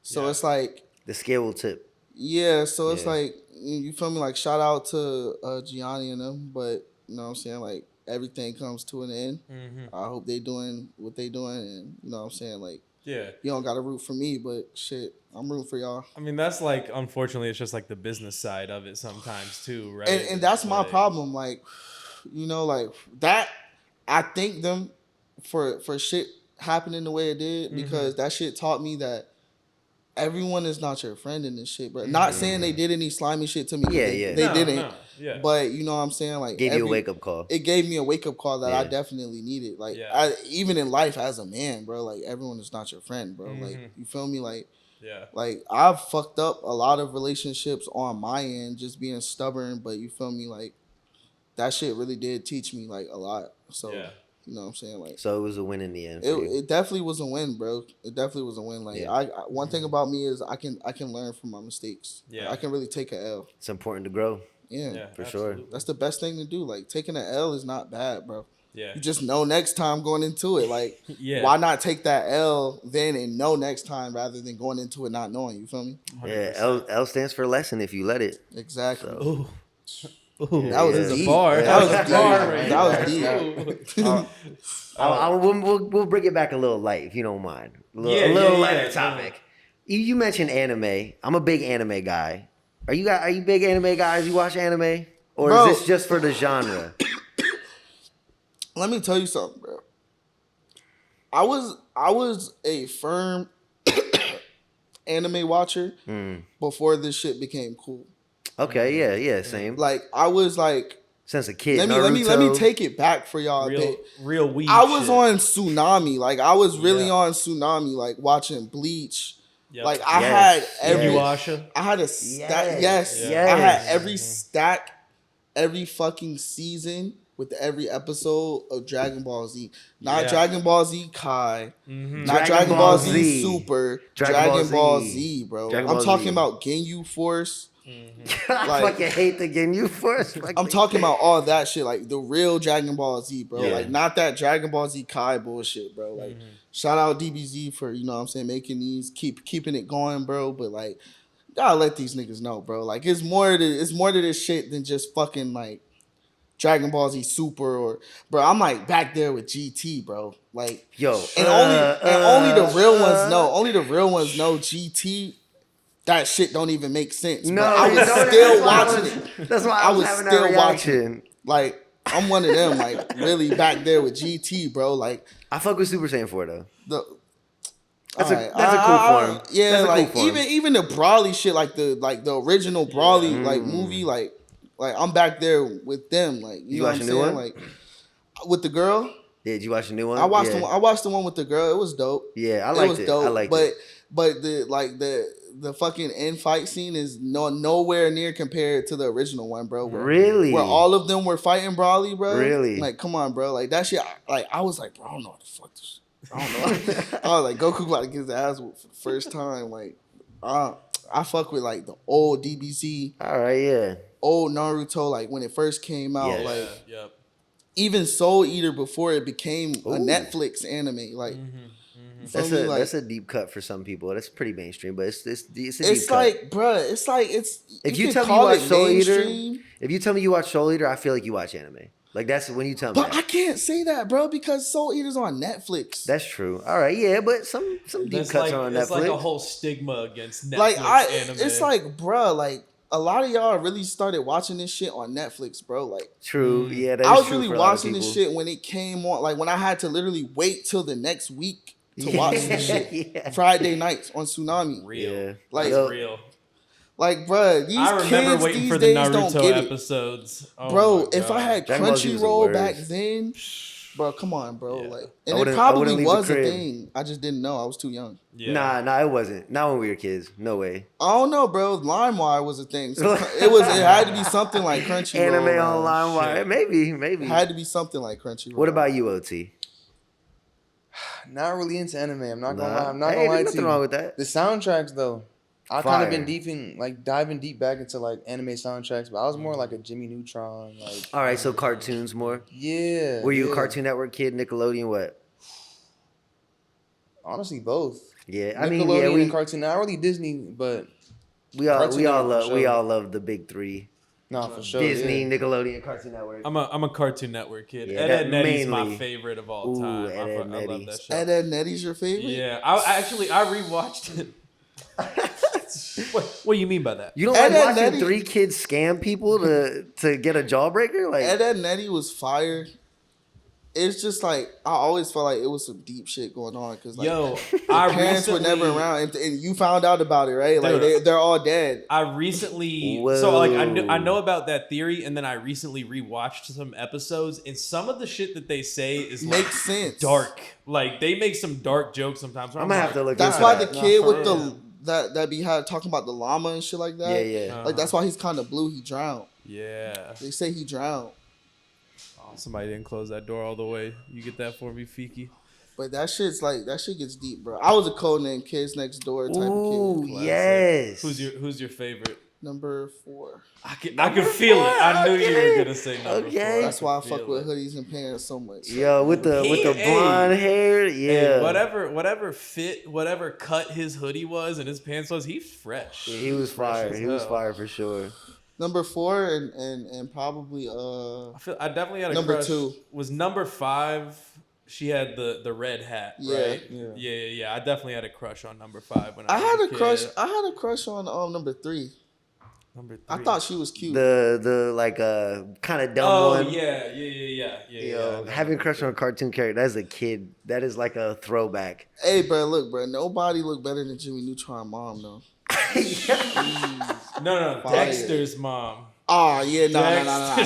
So it's like
the scale will tip.
Yeah, so it's like, you feel me? Like, shout out to Gianni and them, but you know what I'm saying? Like, everything comes to an end. I hope they doing what they doing, and you know what I'm saying? Like, you don't got to root for me, but shit, I'm rooting for y'all.
I mean, that's like, unfortunately, it's just like the business side of it sometimes too, right?
And that's my problem. Like, like that, I thank them for shit happening the way it did, because that shit taught me that everyone is not your friend in this shit, bro. Not saying they did any slimy shit to me.
Yeah,
They didn't.
No, yeah.
But you know what I'm saying? Like,
Gave you a wake up call.
It gave me a wake up call that I
Yeah.
definitely needed. Like,
Yeah.
even in life as a man, bro. Like, everyone is not your friend, bro.
Mm-hmm.
Like, you feel me? Like,
Yeah.
like I've fucked up a lot of relationships on my end, just being stubborn. But you feel me? Like, that shit really did teach me like a lot. So.
Yeah.
You know what I'm saying? Like,
So it was a win in the end. For you.
it definitely was a win, bro. It definitely was a win. Like,
Yeah.
I one thing about me is I can learn from my mistakes.
Yeah.
I can really take a L.
It's important to grow.
Yeah,
for sure.
That's the best thing to do. Like, taking an L is not bad, bro.
Yeah.
You just know next time going into it. Like,
Yeah.
why not take that L then and know next time rather than going into it not knowing? You feel me?
100%.
Yeah, L stands for lesson if you let it.
Exactly.
So.
Ooh. Ooh,
That was
there's
deep.
a bar.
Yeah.
That was
That
a
was
bar
deep.
right
That was
there.
We'll bring it back a little light if you don't mind. A little,
Yeah,
a little
yeah,
lighter
yeah.
topic. You mentioned anime. I'm a big anime guy. Are you big anime guys? You watch anime, or
Bro.
is this just for the genre?
Let me tell you something, bro. I was a firm anime watcher before this shit became cool.
Okay, yeah, same.
Like, I was like,
Since a kid,
let me
Naruto.
take it back for y'all a bit.
Real weed.
I was
shit.
on Tsunami. Like, I was really
Yeah.
on Tsunami, like watching Bleach.
Yep.
Like, I
Yes,
had every
Inuyasha.
I had a stack. Yes.
Yes.
I had every stack, every fucking season with every episode of Dragon Ball Z. Not
Yeah.
Dragon Ball Z Kai.
Mm-hmm.
Not Dragon Ball Z Super. Dragon Ball Z, bro.
Dragon
I'm
Ball
talking
Z.
about Ginyu Force.
I
Like-
fucking hate the Ginyu Force.
I'm talking about all that shit, like the real Dragon Ball Z, bro.
Yeah.
Like, not that Dragon Ball Z Kai bullshit, bro. Like, shout out DBZ for, you know what I'm saying, making these, keeping it going, bro. But like, gotta let these niggas know, bro. Like, it's more to this shit than just fucking like Dragon Ball Z Super or, bro. I'm like back there with GT, bro. Like,
Yo,
and only the real ones know. Only the real ones know GT. That shit don't even make sense.
No,
but I was
no,
still watching it.
That's why I was having that
still
reaction.
Like, I'm one of them, like, really back there with GT, bro. Like,
I fuck with Super Saiyan 4 though. That's
alright,
a cool form.
Yeah,
That's a
like
cool form.
even the Brawly shit, like the original Brawly like movie, like I'm back there with them. Like, you know what
watch
I'm
the new
saying?
one?
Like, with the girl.
Yeah, did you watch the new one?
I watched
yeah.
the one. I watched the one with the girl. It was dope.
Yeah, I liked it. I liked it.
But the fucking end fight scene is nowhere near compared to the original one, bro.
Really?
Where all of them were fighting Brawly, bro.
Really?
Like, come on, bro. Like, that shit. Like, I was like, bro, I don't know what the fuck this. I don't know. I was like, Goku about to get his ass whooped for the first time. Like, I fuck with like the old DBZ,
All right, yeah.
old Naruto. Like, when it first came out,
Yeah.
like
Yep.
even Soul Eater before it became a
Ooh.
Netflix anime. Like, you feel me? Like,
That's a deep cut for some people. That's pretty mainstream, but it's a deep
it's
cut.
like, bruh, it's like
If
you
you
can
tell me you
call
watch
it
Soul Eater,
mainstream,
if you tell me you watch Soul Eater, I feel like you watch anime. Like, that's when you tell me
but I
that.
can't say that, bro, because Soul Eater's on Netflix.
That's true. All right, yeah, but some deep
That's
cuts
like,
are on
it's
Netflix.
like a whole stigma against Netflix
like
anime.
it's like, bruh, like a lot of y'all really started watching this shit on Netflix, bro. Like,
True, yeah, that
I
is
was
true
really
for a lot of
watching this
people.
shit when it came on, like when I had to literally wait till the next week to watch this shit.
Yeah.
Friday nights on Tsunami.
real.
Yeah.
Like,
That's real.
like, bruh, these
I remember
kids
waiting
these
for the
days don't
Naruto
get it.
episodes. Oh
Bro,
my
if I
God.
had
Dragon Ball Z was the
Crunchyroll back
worst.
then, bro, come on, bro.
Yeah.
Like,
I
and it
wouldn't
probably
leave the
was a
crib.
thing. I just didn't know. I was too young.
Yeah.
Nah, it wasn't. Not when we were kids. No way.
I don't know, bro. LimeWire was a thing. So it had to be something like Crunchyroll.
Anime
man.
on LimeWire.
shit.
Maybe.
It had to be something like Crunchyroll.
What about you, OT?
Not really into anime. I'm not gonna
Nah.
lie. I'm not
Hey,
gonna lie
there's
to
nothing
you.
wrong with that.
The soundtracks though, I kind of
Fire.
been diving deep back into like anime soundtracks, but I was more like a Jimmy Neutron. Like,
All right, so cartoons more.
yeah.
Were you
yeah.
a Cartoon Network kid, Nickelodeon, what?
Honestly, both.
Yeah, I mean,
Nickelodeon
yeah,
and Cartoon. Not really Disney, but
we all
Cartoon Network for
love
sure.
love the big three:
no, for sure.
Disney,
yeah.
Nickelodeon, Cartoon Network.
I'm a Cartoon Network kid.
Yeah,
Ed,
that
Ed, Netty's my
mainly.
favorite of all
Ooh,
time.
Ed,
I
Ed,
love
Netty.
that show.
Ed, Ed, Netty's your favorite?
Yeah, I rewatched it. What do you mean by that?
You don't
Ed,
like
Ed,
watching
Netty.
three kids scam people to get a jawbreaker? Like,
Ed, Ed, Netty was fire. it's just like I always felt like it was some deep shit going on because like the
I
parents were never around, and you found out about it, right? Like
Dude,
they're all dead.
I recently,
Whoa.
so like I know about that theory, and then I recently rewatched some episodes, and some of the shit that they say is like
Makes sense.
dark. Like they make some dark jokes sometimes.
I'm gonna have to look.
That's
into
why
that.
the kid
for
with
real.
that be had talking about the llama and shit like that.
Yeah.
Like that's why he's kind of blue. He drowned.
Yeah.
They say he drowned.
Oh, somebody didn't close that door all the way. You get that for me, Fiki?
But that shit gets deep, bro. I was a codename Kids Next Door type
Ooh,
of kid.
yes.
Who's your favorite?
Number 4.
I could feel it. I knew you were gonna say number 4.
That's why I fuck with hoodies and pants so much.
Yo, with the blonde hair, yeah.
Hey, whatever fit, whatever cut his hoodie was and his pants was, he's fresh.
Yeah, he was fire. He was fire for sure.
Number 4 and probably
I definitely had a
number
crush.
2
was number 5. She had the red hat, right? Yeah. I definitely had a crush on number 5 when I was a kid.
I had a crush on number 3.
Number 3.
I thought she was cute.
The like kind of dumb one.
Yeah.
Having a crush on a cartoon character as a kid, that is like a throwback.
Hey, bro, look, bro. Nobody looked better than Jimmy Neutron mom, though.
No, Dexter's mom.
Oh, yeah, no.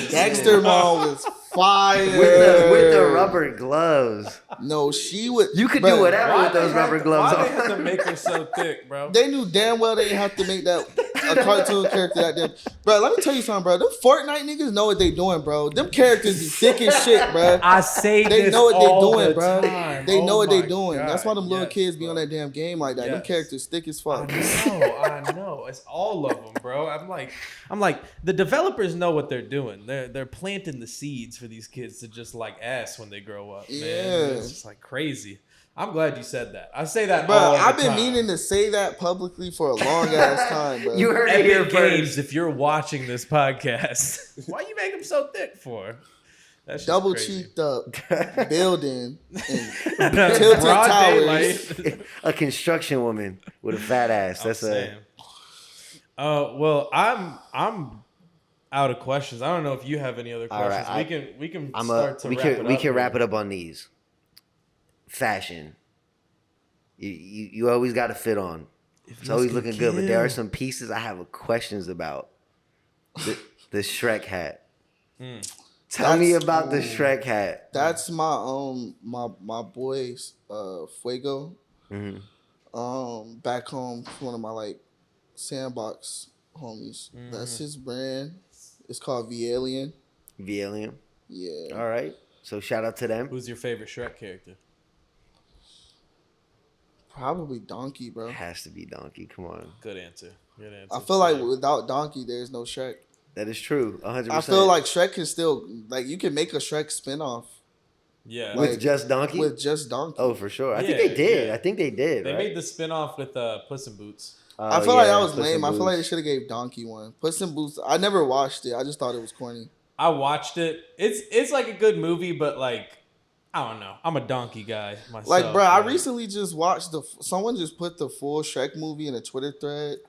Dexter mom was fire.
With the rubber gloves.
No, she would.
You could do whatever with those rubber gloves
Why
on.
they have to make her so thick, bro?
They knew damn well they didn't have to make that a cartoon character that damn. Bro, let me tell you something, bro. Them Fortnite niggas know what they doing, bro. Them characters be thick as shit, bro.
I say
They
this
know what
all
they doing,
the
bro.
time.
They know what they
my
doing.
God.
That's why them little
Yes,
kids be
bro.
on that damn game like that. Them
Yes.
characters thick as fuck.
I know. It's all of them, bro. I'm like, the developers know what they're doing. They're planting the seeds for these kids to just like ass when they grow up. Man.
Yeah.
It's just like crazy. I'm glad you said that. I say that
Bro,
all the
I've been
time.
meaning to say that publicly for a long ass time, bro.
You heard it here
Epic Games,
first.
if you're watching this podcast, why you make them so thick for? That's just
double
crazy.
cheeked up building and tilted
Broad
towers.
daylight.
A construction woman with a fat ass.
I'm
That's
saying. Well, I'm out of questions. I don't know if you have any other
All right,
questions. we can start to wrap it up.
We can wrap it up on these. Fashion. You always got to fit on. It's always looking good, but there are some pieces I have questions about. The Shrek hat. Tell me about the Shrek hat.
That's my boy's Fuego.
Mm-hmm.
Back home, one of my like sandbox homies. That's his brand. It's called V-Alien.
V-Alien.
Yeah.
All right. So shout out to them.
Who's your favorite Shrek character?
Probably Donkey, bro.
Has to be Donkey. Come on.
Good answer.
I feel like without Donkey, there's no Shrek.
That is true. 100%.
I feel like Shrek can still, like, you can make a Shrek spinoff.
Yeah.
Like,
with just Donkey?
With just Donkey.
Oh, for sure. I
Yeah,
think they did.
yeah.
I think they did.
They
right?
made the spinoff with Puss in Boots.
I feel like that was
Puss in
lame. I feel like they
Boots.
should have gave Donkey one. Puss in Boots. I never watched it. I just thought it was corny.
I watched it. It's like a good movie, but like I don't know. I'm a donkey guy myself.
Like, bro, I
man.
recently just watched someone just put the full Shrek movie in a Twitter thread.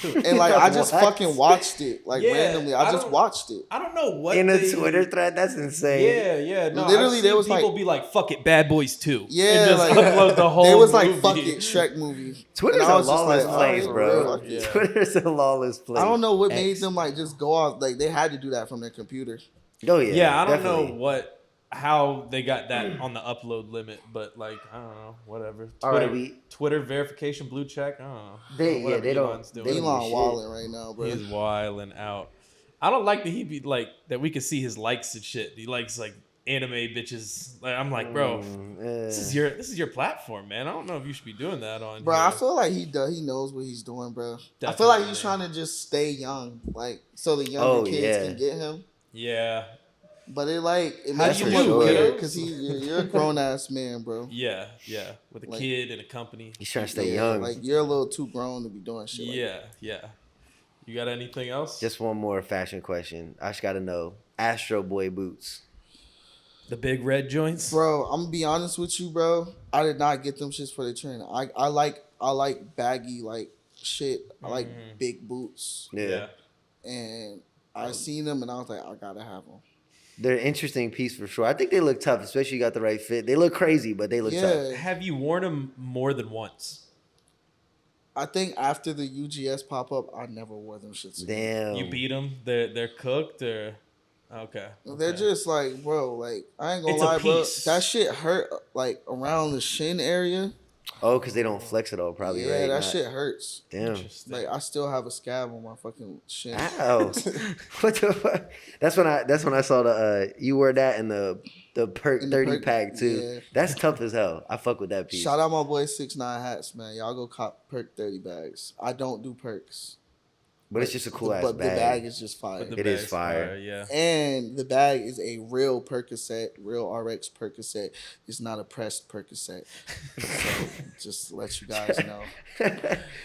Dude,
And like I just
What?
fucking watched it. Like
Yeah,
randomly. I just
don't-
watched it.
I don't know what
In a
they-
Twitter thread? That's insane.
Yeah. No,
Literally,
I've
there
seen
was,
people
like-
be like, "Fuck it, Bad Boys 2."
Yeah,
and just
like
upload the whole.
they was like
movie.
fuck it, Shrek movie.
Twitter's
And I
a
was just
lawless
like,
place,
alright,
bro.
fuck it.
Yeah.
Twitter's a lawless place.
I don't know what made
X.
them like just go off. Like they had to do that from their computer.
Oh, yeah.
Yeah, I don't
definitely.
know how they got that on the upload limit, but like I don't know, whatever.
All right,
Twitter verification blue check. I don't know.
They don't-
Elon's doing.
they don't-
Elon
shit.
Wallen right now, bro.
He's wilding out. I don't like that he be like that. We could see his likes and shit. He likes like anime bitches. Like, I'm like, bro, this is your platform, man. I don't know if you should be doing that on.
Bro,
here.
I feel like he knows what he's doing, bro. I feel
Definitely,
like he's
man.
trying to just stay young, like so the younger kids can get him.
Yeah,
But it
How
makes
do
him
you
look
do,
weird
kiddos?
because you're a grown ass man, bro.
yeah, with a
Like-
kid and a company.
He's trying to stay
Yeah,
young.
like you're a little too grown to be doing shit. Like that.
Yeah. You got anything else?
Just one more fashion question. I just got to know. Astro Boy boots.
the big red joints.
Bro, I'm gonna be honest with you, bro. I did not get them shits for the training. I like baggy like shit. I like big boots,
Yeah.
and I seen them and I was like, I gotta have them.
They're an interesting piece for sure. I think they look tough, especially you got the right fit. They look crazy, but they look tough.
Have you worn them more than once?
I think after the UGS pop up, I never wore them shits again.
Damn.
You beat them? They're cooked or okay?
They're just like, bro, like I ain't gonna
It's a
lie, bro.
piece.
That shit hurt like around the shin area.
Oh, because they don't flex at all, probably,
Yeah,
right?
that shit hurts.
Damn.
Like I still have a scab on my fucking shin.
Ow. What the fuck? That's when I saw the you wore that in the perk 30 pack too.
Yeah.
That's tough as hell. I fuck with that piece.
Shout out my boy 6ix9ine Hats, man. Y'all go cop perk 30 bags. I don't do perks.
But it's just a cool ass
But
bag.
the bag is just fire.
It is fire.
Yeah.
And the bag is a real Percocet, real RX Percocet. It's not a pressed Percocet. So just to let you guys know.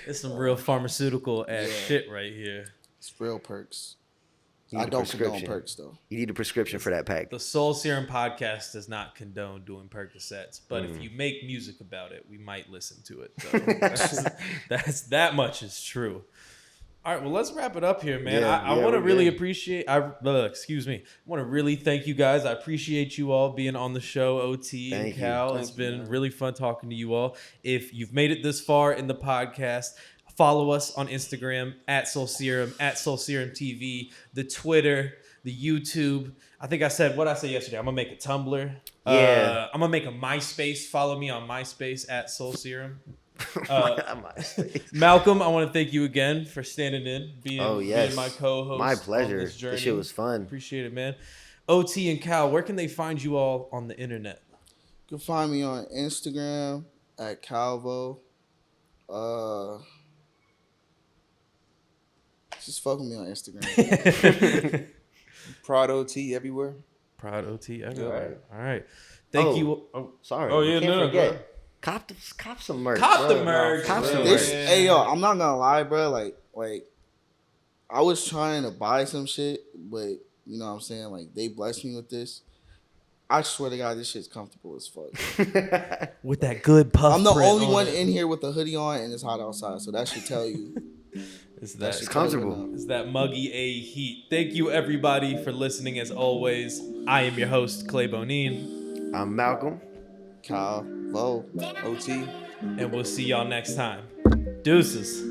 It's some real pharmaceutical ass shit right here.
It's real perks.
You need
I
a
don't condone
prescription.
perks though.
You need a prescription for that pack.
The Soul Serum podcast does not condone doing Percocets, but if you make music about it, we might listen to it. So that's that much is true. All right, well, let's wrap it up here, man. I want to really appreciate. Excuse me. I want to really thank you guys. I appreciate you all being on the show, Ohtee and Caal. It's been really fun talking to you all. If you've made it this far in the podcast, follow us on Instagram at Soul Serum, at Soul Serum TV, the Twitter, the YouTube. I think I said what I said yesterday. I'm gonna make a Tumblr.
Yeah.
I'm gonna make a MySpace. Follow me on MySpace at Soul Serum. Malcolm, I want to thank you again for standing in, being my co-host.
My pleasure.
On this journey.
This shit was fun.
Appreciate it, man. Ohtee and Caal, where can they find you all on the internet?
You can find me on Instagram at Caal Vo. Just fuck with me on Instagram.
Prod Ohtee everywhere.
Prod Ohtee everywhere. All right. Thank you. Oh,
sorry.
Oh, yeah,
can't forget.
Bro.
Cop some merch.
Cop the merch.
Cop some merch.
Hey, yo, I'm not gonna lie, bro. Like, I was trying to buy some shit, but you know what I'm saying? Like, they blessed me with this. I swear to God, this shit's comfortable as fuck.
With that good puff.
I'm the
print
only
on
one
it.
in here with a hoodie on, and it's hot outside, so that should tell you.
It's
comfortable.
It's that muggy A heat. Thank you, everybody, for listening. As always, I am your host, Clay Bonine.
I'm Malcolm.
Caal Vo.
Ohtee.
And we'll see y'all next time. Deuces.